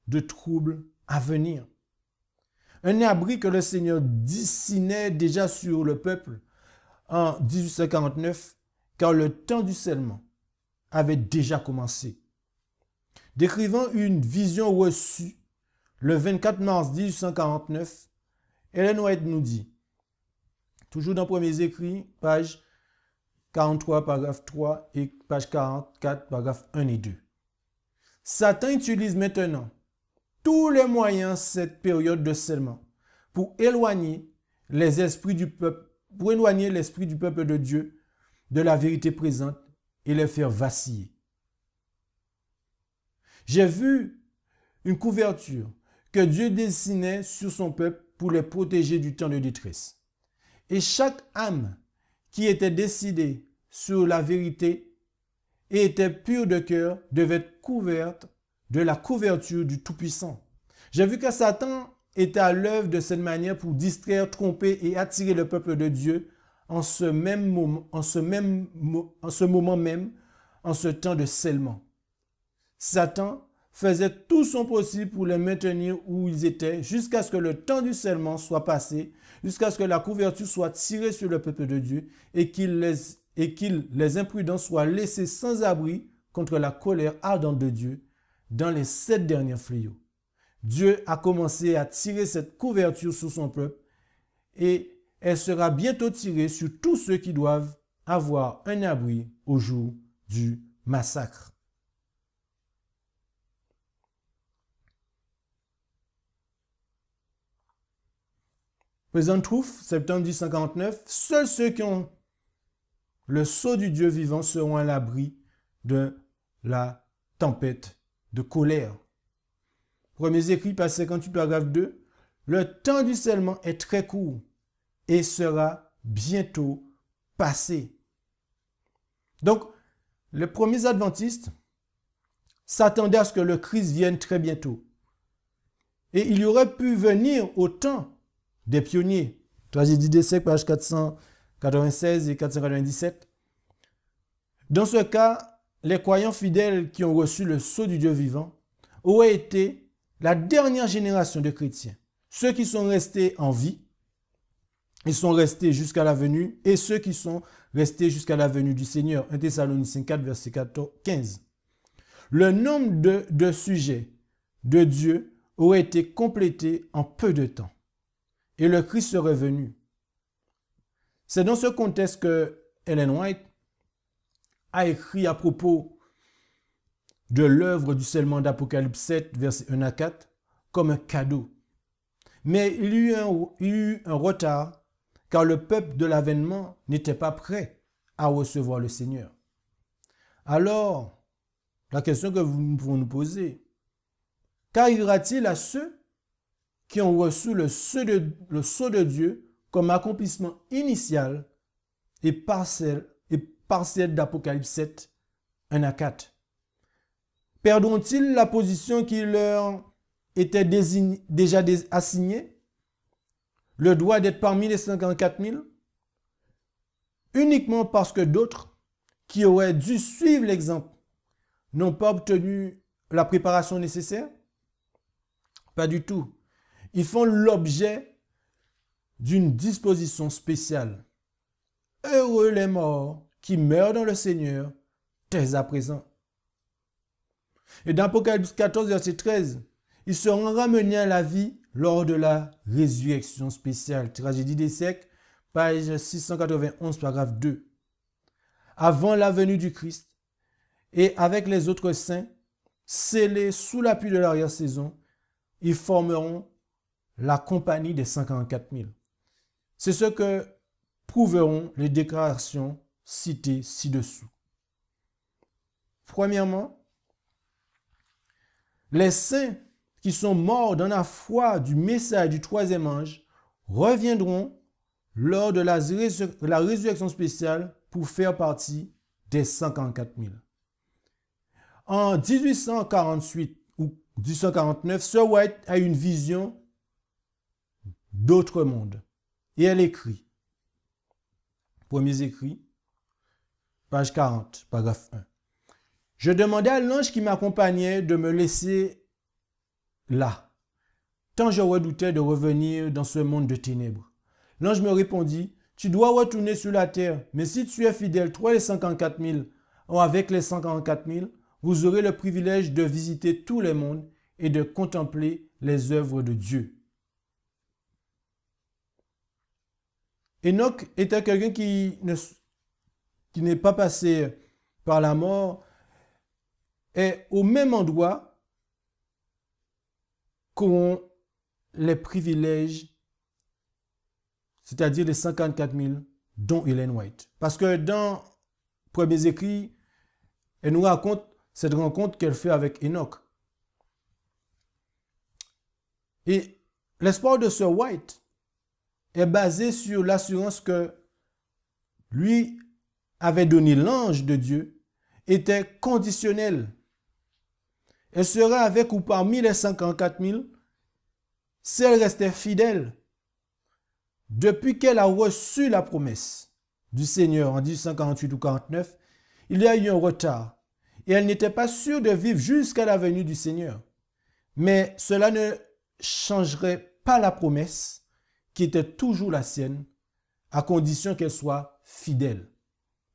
de trouble à venir. Un abri que le Seigneur dessinait déjà sur le peuple en 1849, car le temps du scellement avait déjà commencé. Décrivant une vision reçue le 24 mars 1849, Ellen White nous dit, toujours dans Premiers Écrits, page 43, paragraphe 3 et page 44, paragraphe 1 et 2. Satan utilise maintenant tous les moyens cette période de scellement pour éloigner l'esprit du peuple de Dieu de la vérité présente et les faire vaciller. J'ai vu une couverture que Dieu dessinait sur son peuple pour les protéger du temps de détresse. Et chaque âme qui était décidée sur la vérité et était pure de cœur devait être couverte de la couverture du Tout-Puissant. J'ai vu que Satan était à l'œuvre de cette manière pour distraire, tromper et attirer le peuple de Dieu en ce moment même, en ce temps de scellement. Satan faisait tout son possible pour les maintenir où ils étaient jusqu'à ce que le temps du scellement soit passé, jusqu'à ce que la couverture soit tirée sur le peuple de Dieu et les imprudents soient laissés sans abri contre la colère ardente de Dieu dans les 7 derniers fléaux. Dieu a commencé à tirer cette couverture sur son peuple et elle sera bientôt tirée sur tous ceux qui doivent avoir un abri au jour du massacre. Present Truth, septembre 1849, seuls ceux qui ont le sceau du Dieu vivant seront à l'abri de la tempête de colère. Premiers Écrits, page 58, paragraphe 2. Le temps du scellement est très court et sera bientôt passé. Donc, les premiers adventistes s'attendaient à ce que le Christ vienne très bientôt. Et il y aurait pu venir au temps des pionniers. Tragédie des siècles, page 496 et 497. Dans ce cas, les croyants fidèles qui ont reçu le sceau du Dieu vivant auraient été la dernière génération de chrétiens. Ceux qui sont restés en vie, ils sont restés jusqu'à la venue, et ceux qui sont restés jusqu'à la venue du Seigneur. 1 Thessaloniciens 4, verset 15. Le nombre de sujets de Dieu aurait été complété en peu de temps. Et le Christ serait venu. C'est dans ce contexte que Ellen White a écrit à propos de l'œuvre du scellement d'Apocalypse 7, versets 1 à 4, comme un cadeau. Mais il y a eu un retard, car le peuple de l'avènement n'était pas prêt à recevoir le Seigneur. Alors, la question que nous pouvons nous poser, qu'arrivera-t-il à ceux qui ont reçu le sceau de Dieu comme accomplissement initial et partiel d'Apocalypse 7, 1 à 4? Perdront-ils la position qui leur était déjà assignée? Le droit d'être parmi les 54 000? Uniquement parce que d'autres, qui auraient dû suivre l'exemple, n'ont pas obtenu la préparation nécessaire? Pas du tout. Ils font l'objet d'une disposition spéciale. Heureux les morts qui meurent dans le Seigneur dès à présent. Et dans Apocalypse 14, verset 13, ils seront ramenés à la vie lors de la résurrection spéciale. Tragédie des siècles, page 691, paragraphe 2. Avant la venue du Christ et avec les autres saints, scellés sous l'appui de l'arrière-saison, ils formeront la compagnie des 54 000. C'est ce que prouveront les déclarations citées ci-dessous. Premièrement, les saints qui sont morts dans la foi du message du troisième ange reviendront lors de la résurrection spéciale pour faire partie des 144 000. En 1848 ou 1849, Sir White a une vision d'autre monde et elle écrit, premiers écrits, page 40, paragraphe 1. Je demandai à l'ange qui m'accompagnait de me laisser là, tant je redoutais de revenir dans ce monde de ténèbres. L'ange me répondit, tu dois retourner sur la terre, mais si tu es fidèle, toi les 144 000, ou avec les 144 000, vous aurez le privilège de visiter tous les mondes et de contempler les œuvres de Dieu. Enoch était quelqu'un qui n'est pas passé par la mort, est au même endroit qu'ont les privilèges, c'est-à-dire les 54 000, dont Ellen White. Parce que dans Premiers Écrits, elle nous raconte cette rencontre qu'elle fait avec Enoch. Et l'espoir de Sir White est basé sur l'assurance que lui avait donné l'ange de Dieu, était conditionnel. Elle serait avec ou parmi les 54 000 si elle restait fidèle. Depuis qu'elle a reçu la promesse du Seigneur en 1848 ou 49, il y a eu un retard et elle n'était pas sûre de vivre jusqu'à la venue du Seigneur. Mais cela ne changerait pas la promesse qui était toujours la sienne, à condition qu'elle soit fidèle.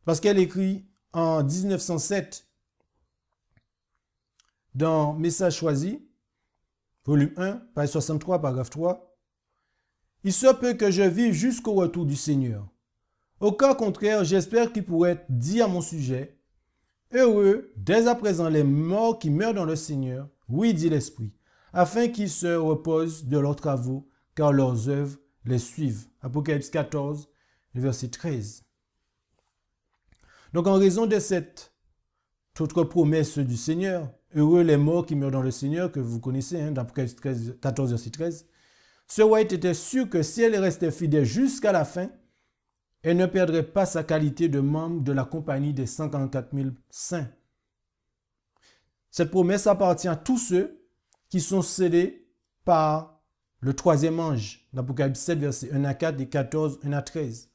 Parce qu'elle écrit en 1907 dans Message choisi, volume 1, page 63, paragraphe 3, « Il se peut que je vive jusqu'au retour du Seigneur. Au cas contraire, j'espère qu'il pourrait être dit à mon sujet, « Heureux, dès à présent, les morts qui meurent dans le Seigneur, oui, dit l'Esprit, afin qu'ils se reposent de leurs travaux, car leurs œuvres les suivent. » Apocalypse 14, verset 13. Donc, en raison de cette autre promesse du Seigneur, heureux les morts qui meurent dans le Seigneur, que vous connaissez, dans Apocalypse 14, verset 13, Sir White était sûr que si elle restait fidèle jusqu'à la fin, elle ne perdrait pas sa qualité de membre de la compagnie des 144 000 saints. Cette promesse appartient à tous ceux qui sont scellés par le troisième ange, l'Apocalypse 7, versets 1 à 4 et 14, 1 à 13.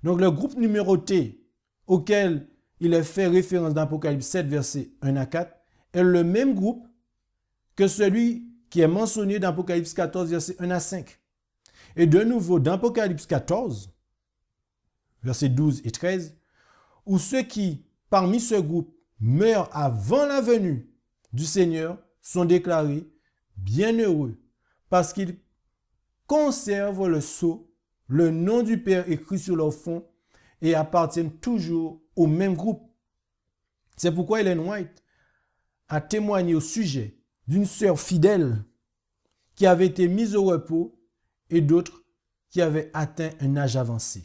Donc le groupe numéroté auquel il est fait référence dans Apocalypse 7, versets 1 à 4, est le même groupe que celui qui est mentionné dans Apocalypse 14, versets 1 à 5. Et de nouveau, dans Apocalypse 14, versets 12 et 13, où ceux qui, parmi ce groupe, meurent avant la venue du Seigneur sont déclarés bienheureux parce qu'ils conservent le sceau, le nom du Père écrit sur leur front et appartiennent toujours au même groupe. C'est pourquoi Ellen White a témoigné au sujet d'une sœur fidèle qui avait été mise au repos et d'autres qui avaient atteint un âge avancé.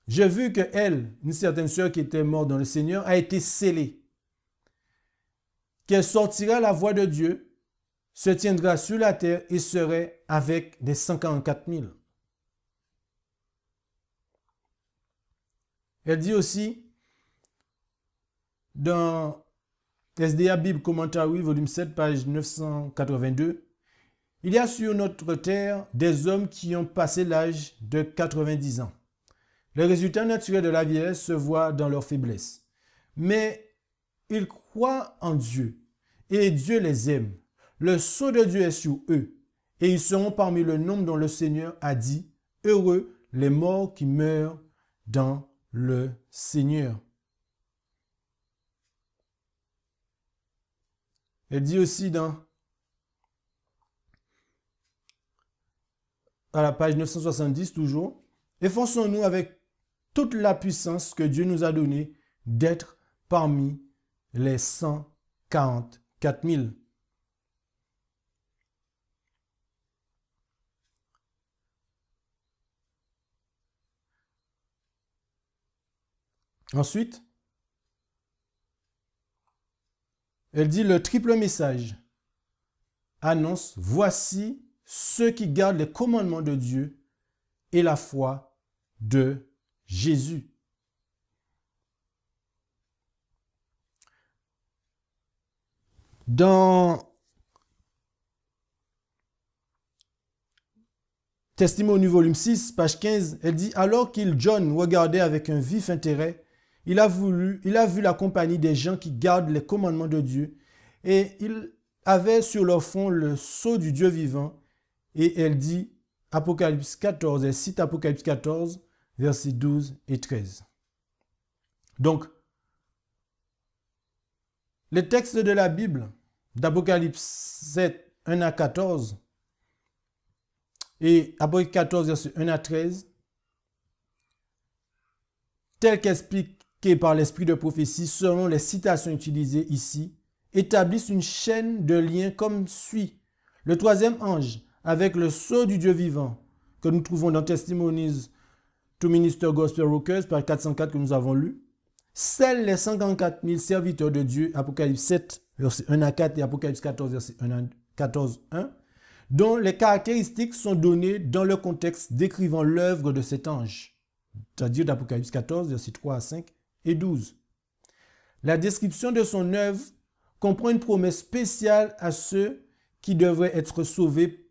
J'ai vu que elle, une certaine sœur qui était morte dans le Seigneur, a été scellée, qu'elle sortira la voix de Dieu, se tiendra sur la terre et serait avec des 144 000. Elle dit aussi dans SDA Bible Commentary, volume 7, page 982, « Il y a sur notre terre des hommes qui ont passé l'âge de 90 ans. Les résultats naturels de la vieillesse se voient dans leur faiblesse. Mais ils croient en Dieu et Dieu les aime. Le sceau de Dieu est sur eux et ils seront parmi le nombre dont le Seigneur a dit, « Heureux les morts qui meurent dans le Seigneur. » Elle dit aussi à la page 970 toujours, « Efforçons-nous avec toute la puissance que Dieu nous a donnée d'être parmi les 144 000. » Ensuite, elle dit le triple message annonce, voici ceux qui gardent les commandements de Dieu et la foi de Jésus. Dans Testimony volume 6, page 15, elle dit « Alors qu'il, John, regardait avec un vif intérêt, il a vu la compagnie des gens qui gardent les commandements de Dieu et il avait sur leur front le sceau du Dieu vivant. » Et elle dit, Apocalypse 14, elle cite Apocalypse 14, versets 12 et 13. Donc, les textes de la Bible, d'Apocalypse 7, 1 à 14, et Apocalypse 14, versets 1 à 13, tels qu'expliqués par l'esprit de prophétie, selon les citations utilisées ici, établissent une chaîne de liens comme suit. Le troisième ange, avec le sceau du Dieu vivant, que nous trouvons dans Testimonies to Minister Gospel Workers, page 404 que nous avons lu, scelle les 144 000 serviteurs de Dieu, Apocalypse 7, versets 1 à 4 et Apocalypse 14, verset 14, 1, dont les caractéristiques sont données dans le contexte décrivant l'œuvre de cet ange, c'est-à-dire d'Apocalypse 14, versets 3 à 5 et 12. La description de son œuvre comprend une promesse spéciale à ceux qui devraient être sauvés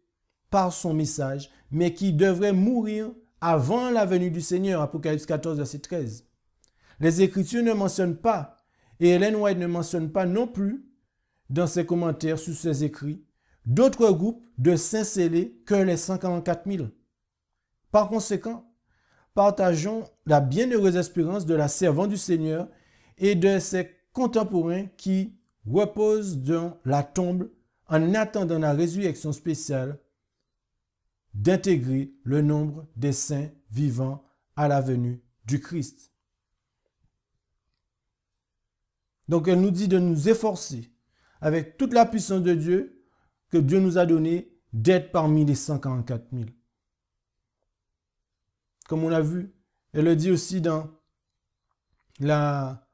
par son message, mais qui devraient mourir avant la venue du Seigneur, Apocalypse 14, verset 13. Les Écritures ne mentionnent pas, et Ellen White ne mentionne pas non plus, dans ses commentaires sur ses écrits, d'autres groupes de saints scellés que les 144 000. Par conséquent, partageons la bienheureuse espérance de la servante du Seigneur et de ses contemporains qui reposent dans la tombe en attendant la résurrection spéciale d'intégrer le nombre des saints vivants à la venue du Christ. Donc elle nous dit de nous efforcer avec toute la puissance de Dieu que Dieu nous a donnée d'être parmi les 144 000. Comme on a vu, elle le dit aussi dans la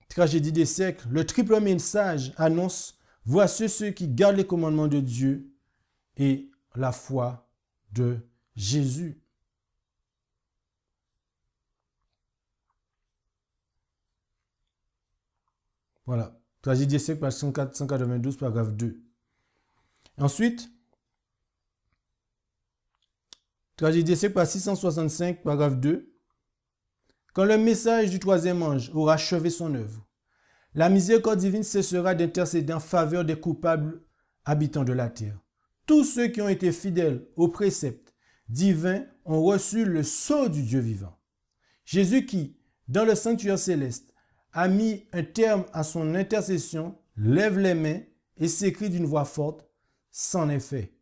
tragédie des siècles, le triple message annonce « Voici ceux qui gardent les commandements de Dieu et la foi de Jésus. » Voilà. Tragédie des siècles, page 192, paragraphe 2. Ensuite, tragédie des siècles, page 665, paragraphe 2. Quand le message du troisième ange aura achevé son œuvre, la miséricorde divine cessera d'intercéder en faveur des coupables habitants de la terre. Tous ceux qui ont été fidèles aux préceptes divins ont reçu le sceau du Dieu vivant. Jésus qui, dans le sanctuaire céleste, a mis un terme à son intercession, lève les mains et s'écrie d'une voix forte, « C'en est fait.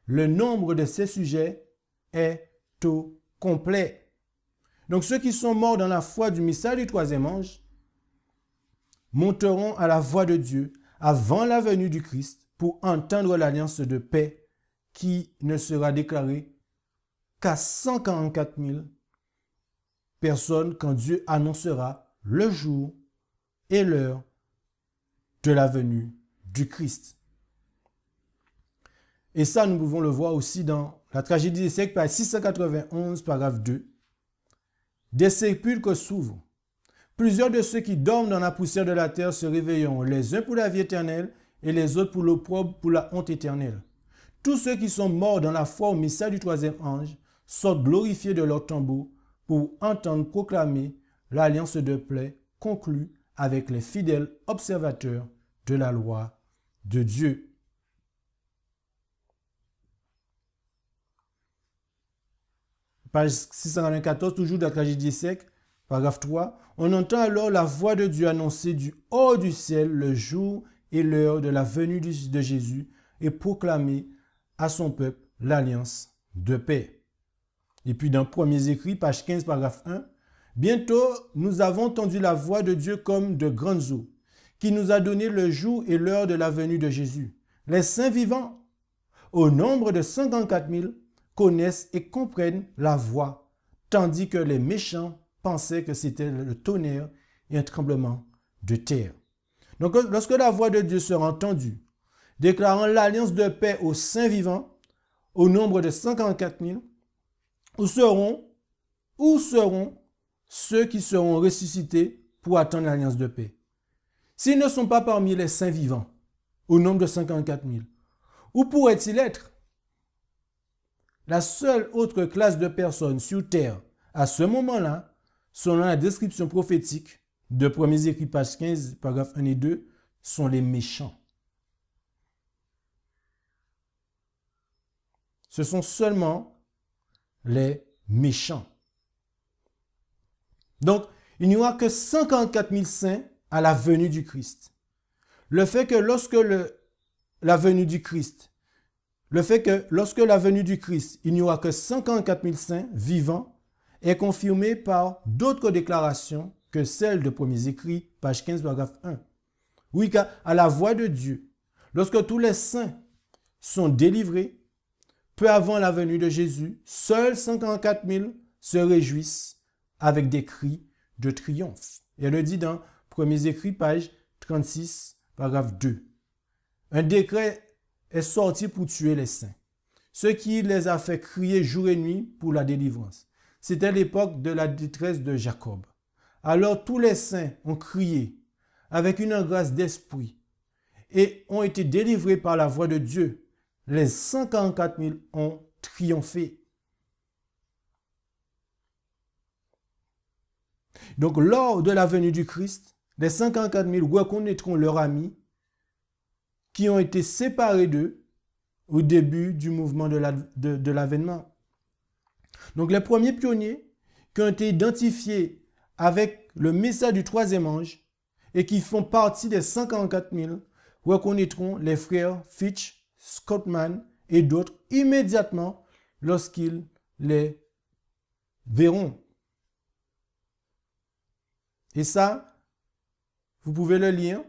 Le nombre de ses sujets est au complet. » Donc ceux qui sont morts dans la foi du message du troisième ange monteront à la voix de Dieu avant la venue du Christ pour entendre l'alliance de paix qui ne sera déclarée qu'à 144 000 personnes quand Dieu annoncera le jour et l'heure de la venue du Christ. Et ça, nous pouvons le voir aussi dans la tragédie des siècles, page 691, paragraphe 2. Des sépulcres s'ouvrent. Plusieurs de ceux qui dorment dans la poussière de la terre se réveilleront, les uns pour la vie éternelle et les autres pour l'opprobre, pour la honte éternelle. Tous ceux qui sont morts dans la foi au message du troisième ange sortent glorifiés de leur tombeau pour entendre proclamer l'alliance de paix conclue avec les fidèles observateurs de la loi de Dieu. Page 694, toujours de la tragédie des siècles, paragraphe 3. On entend alors la voix de Dieu annoncer du haut du ciel le jour et l'heure de la venue de Jésus et proclamer à son peuple l'alliance de paix. Et puis dans Premiers Écrits, page 15, paragraphe 1. Bientôt, nous avons entendu la voix de Dieu comme de grandes eaux, qui nous a donné le jour et l'heure de la venue de Jésus. Les saints vivants, au nombre de 144 000, connaissent et comprennent la voix, tandis que les méchants pensaient que c'était le tonnerre et un tremblement de terre. Donc, lorsque la voix de Dieu sera entendue, déclarant l'alliance de paix aux saints vivants, au nombre de 144 000, où seront ceux qui seront ressuscités pour attendre l'alliance de paix? S'ils ne sont pas parmi les saints vivants, au nombre de 54 000, où pourraient-ils être? La seule autre classe de personnes sur terre, à ce moment-là, selon la description prophétique de Premiers Écrits, page 15, paragraphes 1 et 2, sont les méchants. Ce sont seulement les méchants. Donc, il n'y aura que 54 000 saints à la venue du Christ. Le fait que lorsque la venue du Christ, il n'y aura que 54 000 saints vivants est confirmé par d'autres déclarations que celles de Premiers Écrits, page 15, paragraphe 1. Oui, car à la voix de Dieu, lorsque tous les saints sont délivrés, peu avant la venue de Jésus, seuls 54 000 se réjouissent avec des cris de triomphe. Et elle le dit dans Premiers Écrits, page 36, paragraphe 2. Un décret est sorti pour tuer les saints, ce qui les a fait crier jour et nuit pour la délivrance. C'était l'époque de la détresse de Jacob. Alors tous les saints ont crié avec une grâce d'esprit et ont été délivrés par la voix de Dieu. Les 144 000 ont triomphé. Donc, lors de la venue du Christ, les 54 000 reconnaîtront leurs amis qui ont été séparés d'eux au début du mouvement de l'avènement. Donc, les premiers pionniers qui ont été identifiés avec le message du troisième ange et qui font partie des 144 000 reconnaîtront les frères Fitch, Scottman et d'autres immédiatement lorsqu'ils les verront. Et ça, vous pouvez le lire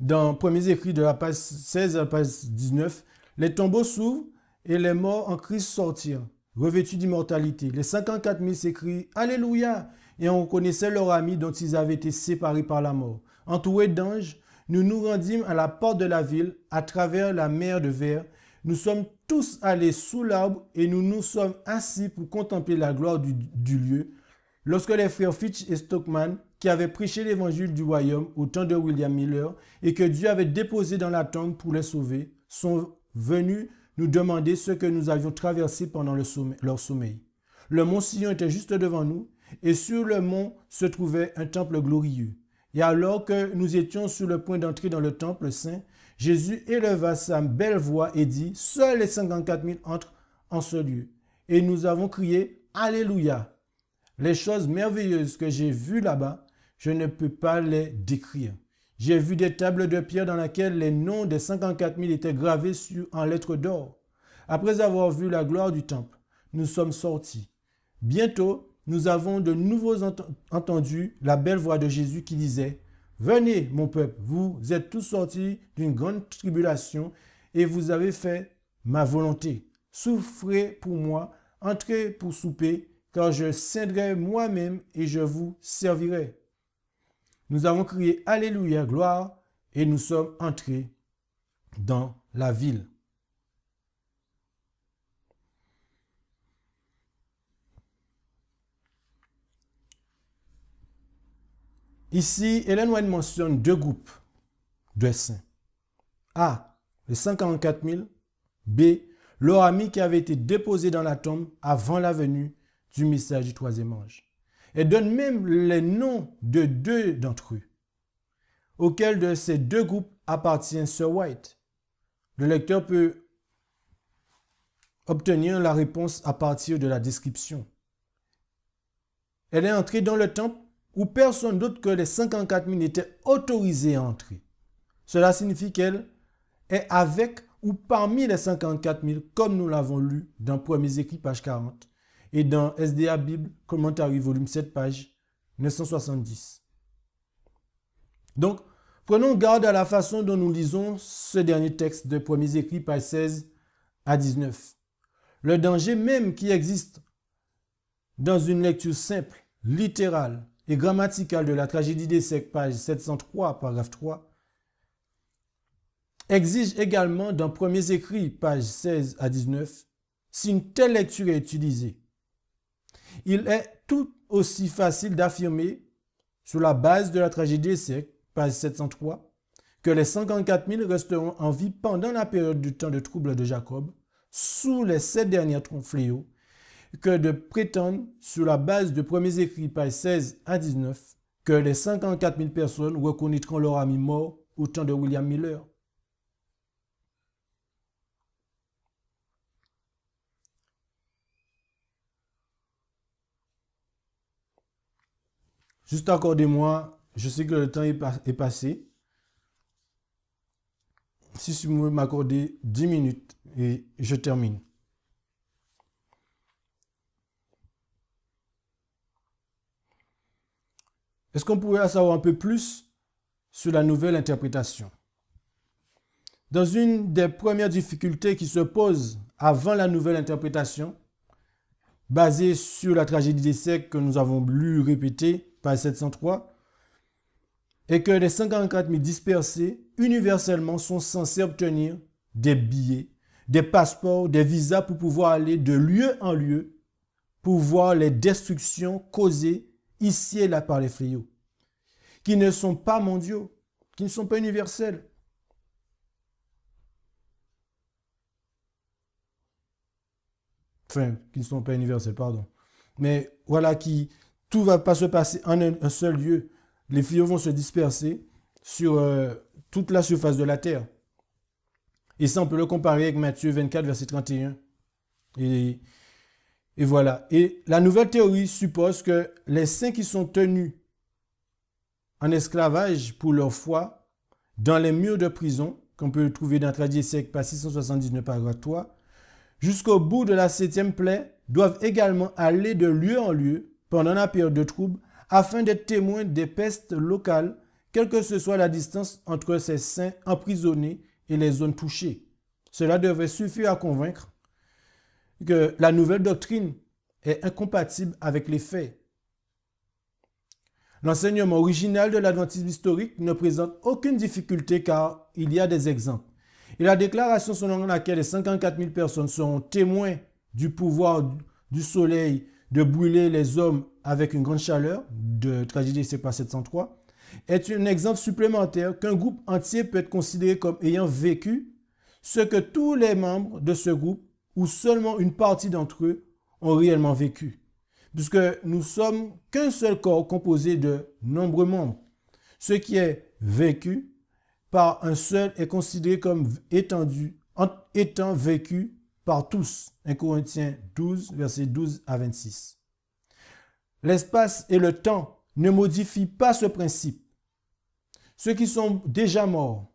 dans Premiers Écrits de la page 16 à la page 19. Les tombeaux s'ouvrent et les morts en Christ sortirent, revêtus d'immortalité. Les 54 000 s'écrient « Alléluia !» et on reconnaissait leurs amis dont ils avaient été séparés par la mort. Entourés d'anges, nous nous rendîmes à la porte de la ville, à travers la mer de verre. Nous sommes tous allés sous l'arbre et nous nous sommes assis pour contempler la gloire du lieu. Lorsque les frères Fitch et Stockman, qui avaient prêché l'évangile du royaume au temps de William Miller et que Dieu avait déposé dans la tombe pour les sauver, sont venus nous demander ce que nous avions traversé pendant leur sommeil. Le mont Sion était juste devant nous et sur le mont se trouvait un temple glorieux. Et alors que nous étions sur le point d'entrer dans le temple saint, Jésus éleva sa belle voix et dit « Seuls les 54 000 entrent en ce lieu. » Et nous avons crié « Alléluia !» Les choses merveilleuses que j'ai vues là-bas, je ne peux pas les décrire. J'ai vu des tables de pierre dans lesquelles les noms des 54 000 étaient gravés en lettres d'or. Après avoir vu la gloire du temple, nous sommes sortis. Bientôt, nous avons de nouveau entendu la belle voix de Jésus qui disait « Venez, mon peuple, vous êtes tous sortis d'une grande tribulation et vous avez fait ma volonté. Souffrez pour moi, entrez pour souper, car je scindrai moi-même et je vous servirai. » Nous avons crié « Alléluia, gloire » et nous sommes entrés dans la ville. Ici, Ellen White mentionne deux groupes de saints. A, les 144 000. B, leurs amis qui avaient été déposés dans la tombe avant la venue du message du troisième ange. Elle donne même les noms de deux d'entre eux. Auquel de ces deux groupes appartient Sir White? Le lecteur peut obtenir la réponse à partir de la description. Elle est entrée dans le temple où personne d'autre que les 54 000 n'était autorisé à entrer. Cela signifie qu'elle est avec ou parmi les 54 000, comme nous l'avons lu dans Premiers Écrits, page 40, et dans SDA Bible, Commentary, volume 7, page 970. Donc, prenons garde à la façon dont nous lisons ce dernier texte de Premiers Écrits, page 16 à 19. Le danger même qui existe dans une lecture simple, littérale et grammaticale de la tragédie des siècles, page 703, paragraphe 3, exige également dans Premiers écrits, pages 16 à 19, si une telle lecture est utilisée. Il est tout aussi facile d'affirmer, sur la base de la tragédie des siècles, page 703, que les 54 000 resteront en vie pendant la période du temps de trouble de Jacob, sous les 7 derniers fléaux, que de prétendre, sur la base de Premiers écrits, page 16 à 19, que les 54 000 personnes reconnaîtront leur ami mort au temps de William Miller. Juste accordez-moi, je sais que le temps est passé. Si vous m'accordez 10 minutes et je termine. Est-ce qu'on pourrait en savoir un peu plus sur la nouvelle interprétation? Dans une des premières difficultés qui se posent avant la nouvelle interprétation, basée sur la tragédie des siècles que nous avons lu répéter, page 703, est que les 54 000 dispersés universellement sont censés obtenir des billets, des passeports, des visas pour pouvoir aller de lieu en lieu pour voir les destructions causées ici et là par les fléaux, qui ne sont pas mondiaux, qui ne sont pas universels. Enfin, qui ne sont pas universels, pardon. Mais voilà, tout ne va pas se passer en un seul lieu. Les fléaux vont se disperser sur toute la surface de la terre. Et ça, on peut le comparer avec Matthieu 24, verset 31. Et voilà. Et la nouvelle théorie suppose que les saints qui sont tenus en esclavage pour leur foi dans les murs de prison, qu'on peut trouver dans la tragédie des siècles, page 679, paragraphe 3, jusqu'au bout de la 7e plaie, doivent également aller de lieu en lieu pendant la période de trouble afin d'être témoins des pestes locales, quelle que ce soit la distance entre ces saints emprisonnés et les zones touchées. Cela devrait suffire à convaincre que la nouvelle doctrine est incompatible avec les faits. L'enseignement original de l'adventisme historique ne présente aucune difficulté car il y a des exemples. Et la déclaration selon laquelle les 54 000 personnes seront témoins du pouvoir du soleil de brûler les hommes avec une grande chaleur, de tragédie des siècles 703, est un exemple supplémentaire qu'un groupe entier peut être considéré comme ayant vécu ce que tous les membres de ce groupe, ou seulement une partie d'entre eux, ont réellement vécu. Puisque nous sommes qu'un seul corps composé de nombreux membres. Ce qui est vécu par un seul est considéré comme étant vécu par tous. 1 Corinthiens 12, versets 12 à 26. L'espace et le temps ne modifient pas ce principe. Ceux qui sont déjà morts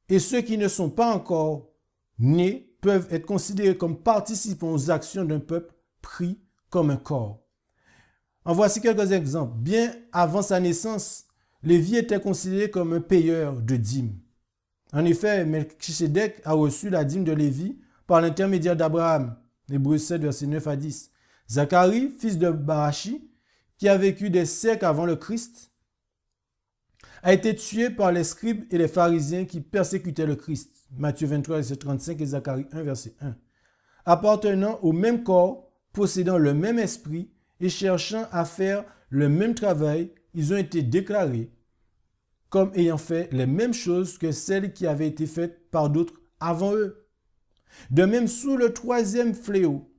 et ceux qui ne sont pas encore nés peuvent être considérés comme participants aux actions d'un peuple pris comme un corps. En voici quelques exemples. Bien avant sa naissance, Lévi était considéré comme un payeur de dîmes. En effet, Melchisédek a reçu la dîme de Lévi par l'intermédiaire d'Abraham. Hébreux 7, versets 9 à 10. Zacharie, fils de Barachi, qui a vécu des siècles avant le Christ, a été tué par les scribes et les pharisiens qui persécutaient le Christ. Matthieu 23, verset 35 et Zacharie 1, verset 1. Appartenant au même corps, possédant le même esprit et cherchant à faire le même travail, ils ont été déclarés comme ayant fait les mêmes choses que celles qui avaient été faites par d'autres avant eux. De même, sous le 3e fléau,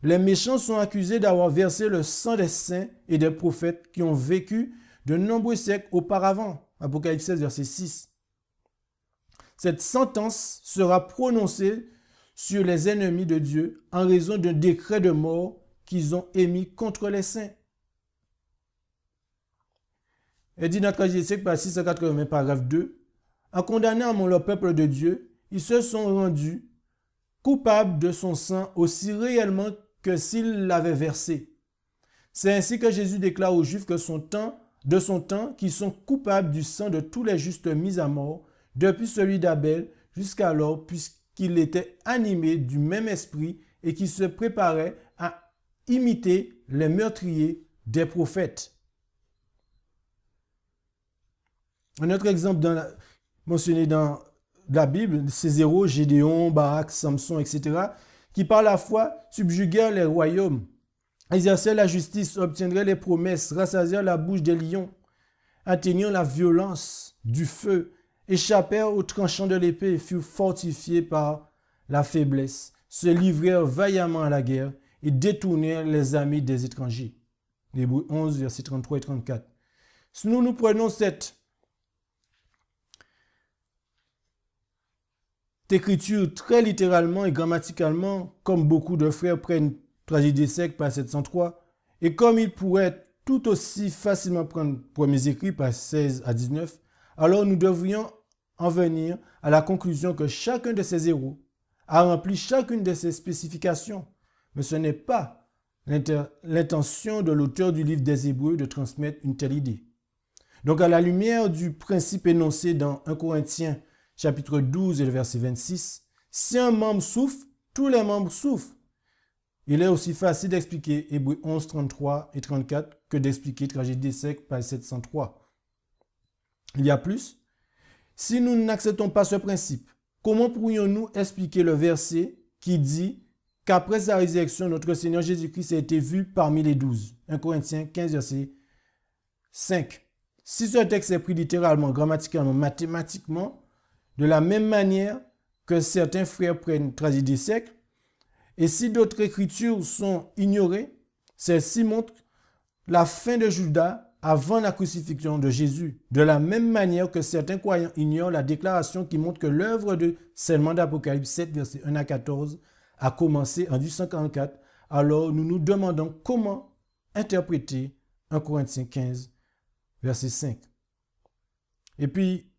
les méchants sont accusés d'avoir versé le sang des saints et des prophètes qui ont vécu de nombreux siècles auparavant. Apocalypse 16, verset 6. Cette sentence sera prononcée sur les ennemis de Dieu en raison d'un décret de mort qu'ils ont émis contre les saints. Et dit dans la tragédie des siècles, page 680, paragraphe 2, en condamnant le peuple de Dieu, ils se sont rendus coupables de son sang aussi réellement que s'il l'avait versé. C'est ainsi que Jésus déclare aux Juifs que de son temps qu'ils sont coupables du sang de tous les justes mis à mort, depuis celui d'Abel jusqu'alors, puisqu'il était animé du même esprit et qui se préparait à imiter les meurtriers des prophètes. Un autre exemple mentionné dans la Bible, ces héros, Gédéon, Barak, Samson, etc., qui par la foi subjuguèrent les royaumes, exerçaient la justice, obtiendraient les promesses, rassasièrent la bouche des lions, atteignant la violence du feu, échappèrent aux tranchants de l'épée et furent fortifiés par la faiblesse, se livrèrent vaillamment à la guerre et détournèrent les amis des étrangers. Hébreux 11, versets 33 et 34. Si nous prenons cette écriture très littéralement et grammaticalement, comme beaucoup de frères prennent Tragédie des siècles, page 703, et comme ils pourraient tout aussi facilement prendre Premiers écrits, page 16 à 19, alors nous devrions en venir à la conclusion que chacun de ces héros a rempli chacune de ces spécifications, mais ce n'est pas l'intention de l'auteur du livre des Hébreux de transmettre une telle idée. Donc à la lumière du principe énoncé dans 1 Corinthiens chapitre 12 et le verset 26, si un membre souffre, tous les membres souffrent. Il est aussi facile d'expliquer Hébreux 11, 33 et 34 que d'expliquer Tragédie des siècles, page 703. Il y a plus. Si nous n'acceptons pas ce principe, comment pourrions-nous expliquer le verset qui dit qu'après sa résurrection, notre Seigneur Jésus-Christ a été vu parmi les 12? 1 Corinthiens 15, verset 5. Si ce texte est pris littéralement, grammaticalement, mathématiquement, de la même manière que certains frères prennent Tragédie des siècles, et si d'autres écritures sont ignorées, celles-ci montrent la fin de Judas avant la crucifixion de Jésus, de la même manière que certains croyants ignorent la déclaration qui montre que l'œuvre de scellement d'Apocalypse 7, versets 1 à 14, a commencé en 1844. Alors nous nous demandons comment interpréter 1 Corinthiens 15, verset 5. Et puis,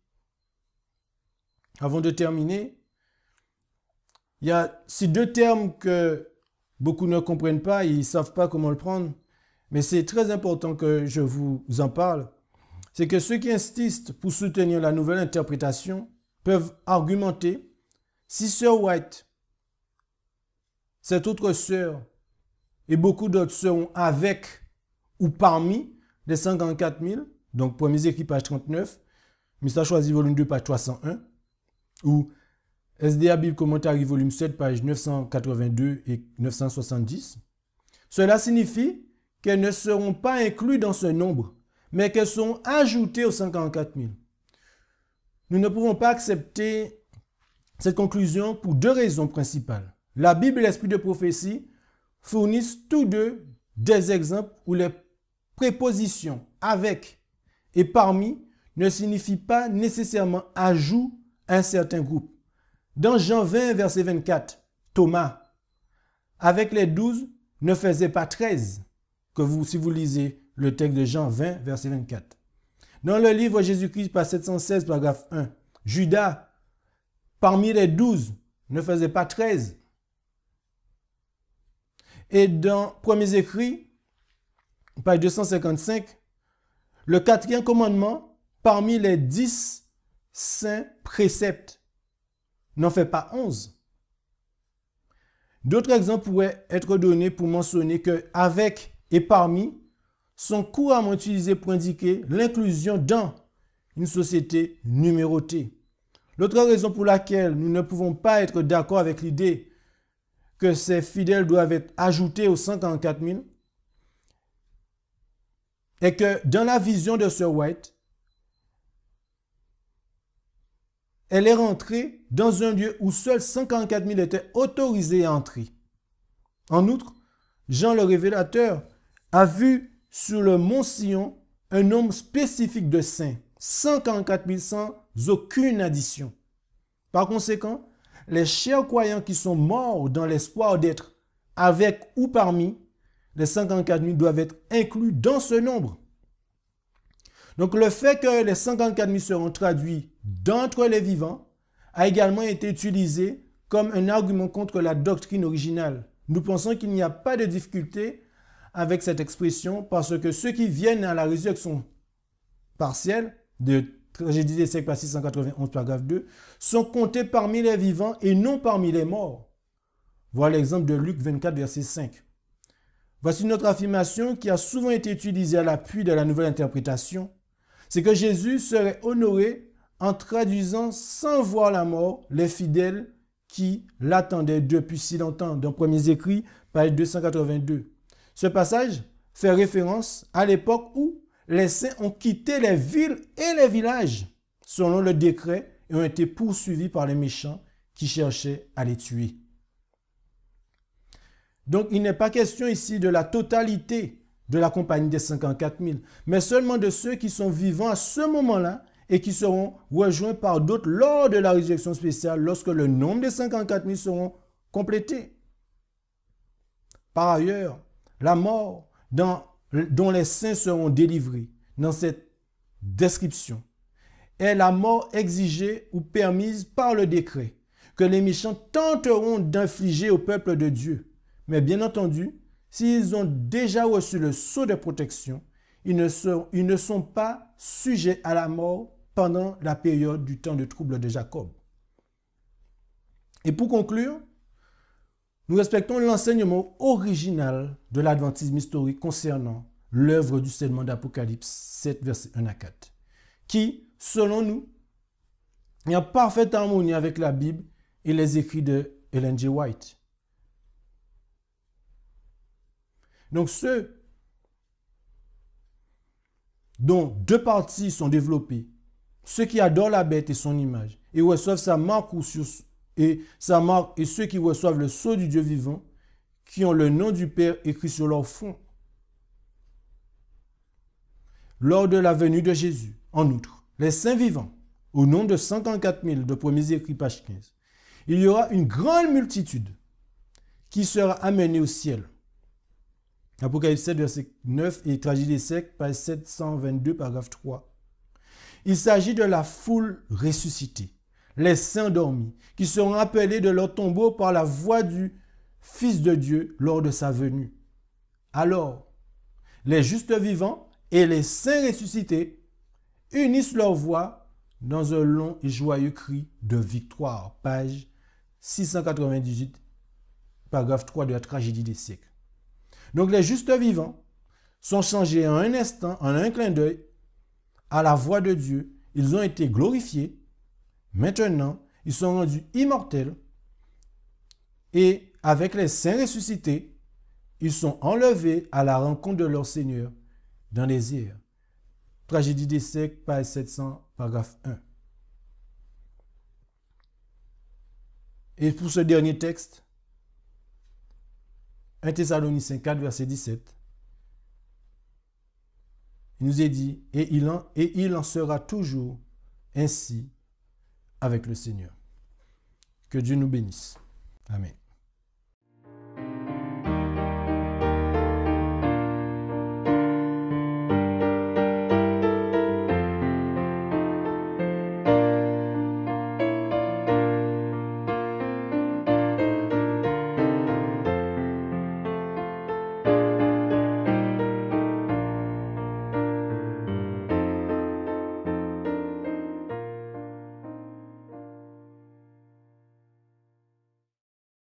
avant de terminer, il y a ces deux termes que beaucoup ne comprennent pas, ils ne savent pas comment le prendre, mais c'est très important que je vous en parle. C'est que ceux qui insistent pour soutenir la nouvelle interprétation peuvent argumenter si Sœur White, cette autre sœur et beaucoup d'autres seront avec ou parmi les 54 000, donc Premiers écrits, page 39, Message choisi, volume 2, page 301, ou SDA Bible Commentary, volume 7, page 982 et 970. Cela signifie qu'elles ne seront pas incluses dans ce nombre, mais qu'elles sont ajoutées aux 54 000. Nous ne pouvons pas accepter cette conclusion pour deux raisons principales. La Bible et l'esprit de prophétie fournissent tous deux des exemples où les prépositions avec et parmi ne signifient pas nécessairement ajout à un certain groupe. Dans Jean 20, verset 24, Thomas, avec les 12, ne faisait pas 13, si vous lisez le texte de Jean 20, verset 24. Dans le livre Jésus-Christ, page 716, paragraphe 1, Judas, parmi les 12, ne faisait pas 13. Et dans Premiers écrits, page 255, le quatrième commandement, parmi les 10 saints préceptes, n'en fait pas 11. D'autres exemples pourraient être donnés pour mentionner que avec et parmi sont couramment utilisés pour indiquer l'inclusion dans une société numérotée. L'autre raison pour laquelle nous ne pouvons pas être d'accord avec l'idée que ces fidèles doivent être ajoutés aux 144 000 est que dans la vision de Sœur White, elle est rentrée dans un lieu où seuls 144 000 étaient autorisés à entrer. En outre, Jean le révélateur a vu sur le mont Sion un nombre spécifique de saints, 144 000 sans aucune addition. Par conséquent, les chers croyants qui sont morts dans l'espoir d'être avec ou parmi les 144 000 doivent être inclus dans ce nombre. Donc le fait que les 144 000 seront traduits d'entre les vivants a également été utilisé comme un argument contre la doctrine originale. Nous pensons qu'il n'y a pas de difficulté avec cette expression parce que ceux qui viennent à la résurrection partielle de Tragédie des siècles, page 691, paragraphe 2, sont comptés parmi les vivants et non parmi les morts. Voilà l'exemple de Luc 24, verset 5. Voici une autre affirmation qui a souvent été utilisée à l'appui de la nouvelle interprétation. C'est que Jésus serait honoré en traduisant sans voir la mort les fidèles qui l'attendaient depuis si longtemps. Dans Premiers Écrits, page 282. Ce passage fait référence à l'époque où les saints ont quitté les villes et les villages selon le décret et ont été poursuivis par les méchants qui cherchaient à les tuer. Donc, il n'est pas question ici de la totalité de la compagnie des 54 000, mais seulement de ceux qui sont vivants à ce moment-là et qui seront rejoints par d'autres lors de la résurrection spéciale, lorsque le nombre des 54 000 seront complétés. Par ailleurs, la mort dont les saints seront délivrés dans cette description est la mort exigée ou permise par le décret que les méchants tenteront d'infliger au peuple de Dieu. Mais bien entendu, s'ils ont déjà reçu le sceau de protection, ils ne sont pas sujets à la mort pendant la période du temps de trouble de Jacob. Et pour conclure, nous respectons l'enseignement original de l'adventisme historique concernant l'œuvre du scellement d'Apocalypse 7, versets 1 à 4, qui, selon nous, est en parfaite harmonie avec la Bible et les écrits de Ellen G. White. Donc ceux dont deux parties sont développées, ceux qui adorent la bête et son image, et reçoivent sa marque et ceux qui reçoivent le sceau du Dieu vivant, qui ont le nom du Père écrit sur leur front. Lors de la venue de Jésus, en outre, les saints vivants, au nom de 54 000 de Premiers Écrits, page 15, il y aura une grande multitude qui sera amenée au ciel. Apocalypse 7, verset 9 et Tragédie des siècles, page 722, paragraphe 3. Il s'agit de la foule ressuscitée, les saints endormis, qui seront appelés de leur tombeau par la voix du Fils de Dieu lors de sa venue. Alors, les justes vivants et les saints ressuscités unissent leur voix dans un long et joyeux cri de victoire, page 698, paragraphe 3 de la Tragédie des siècles. Donc les justes vivants sont changés en un instant, en un clin d'œil, à la voix de Dieu. Ils ont été glorifiés. Maintenant, ils sont rendus immortels. Et avec les saints ressuscités, ils sont enlevés à la rencontre de leur Seigneur dans les airs. Tragédie des siècles, page 700, paragraphe 1. Et pour ce dernier texte, 1 Thessaloniciens 4, verset 17, il nous est dit, et il en sera toujours ainsi avec le Seigneur. Que Dieu nous bénisse. Amen.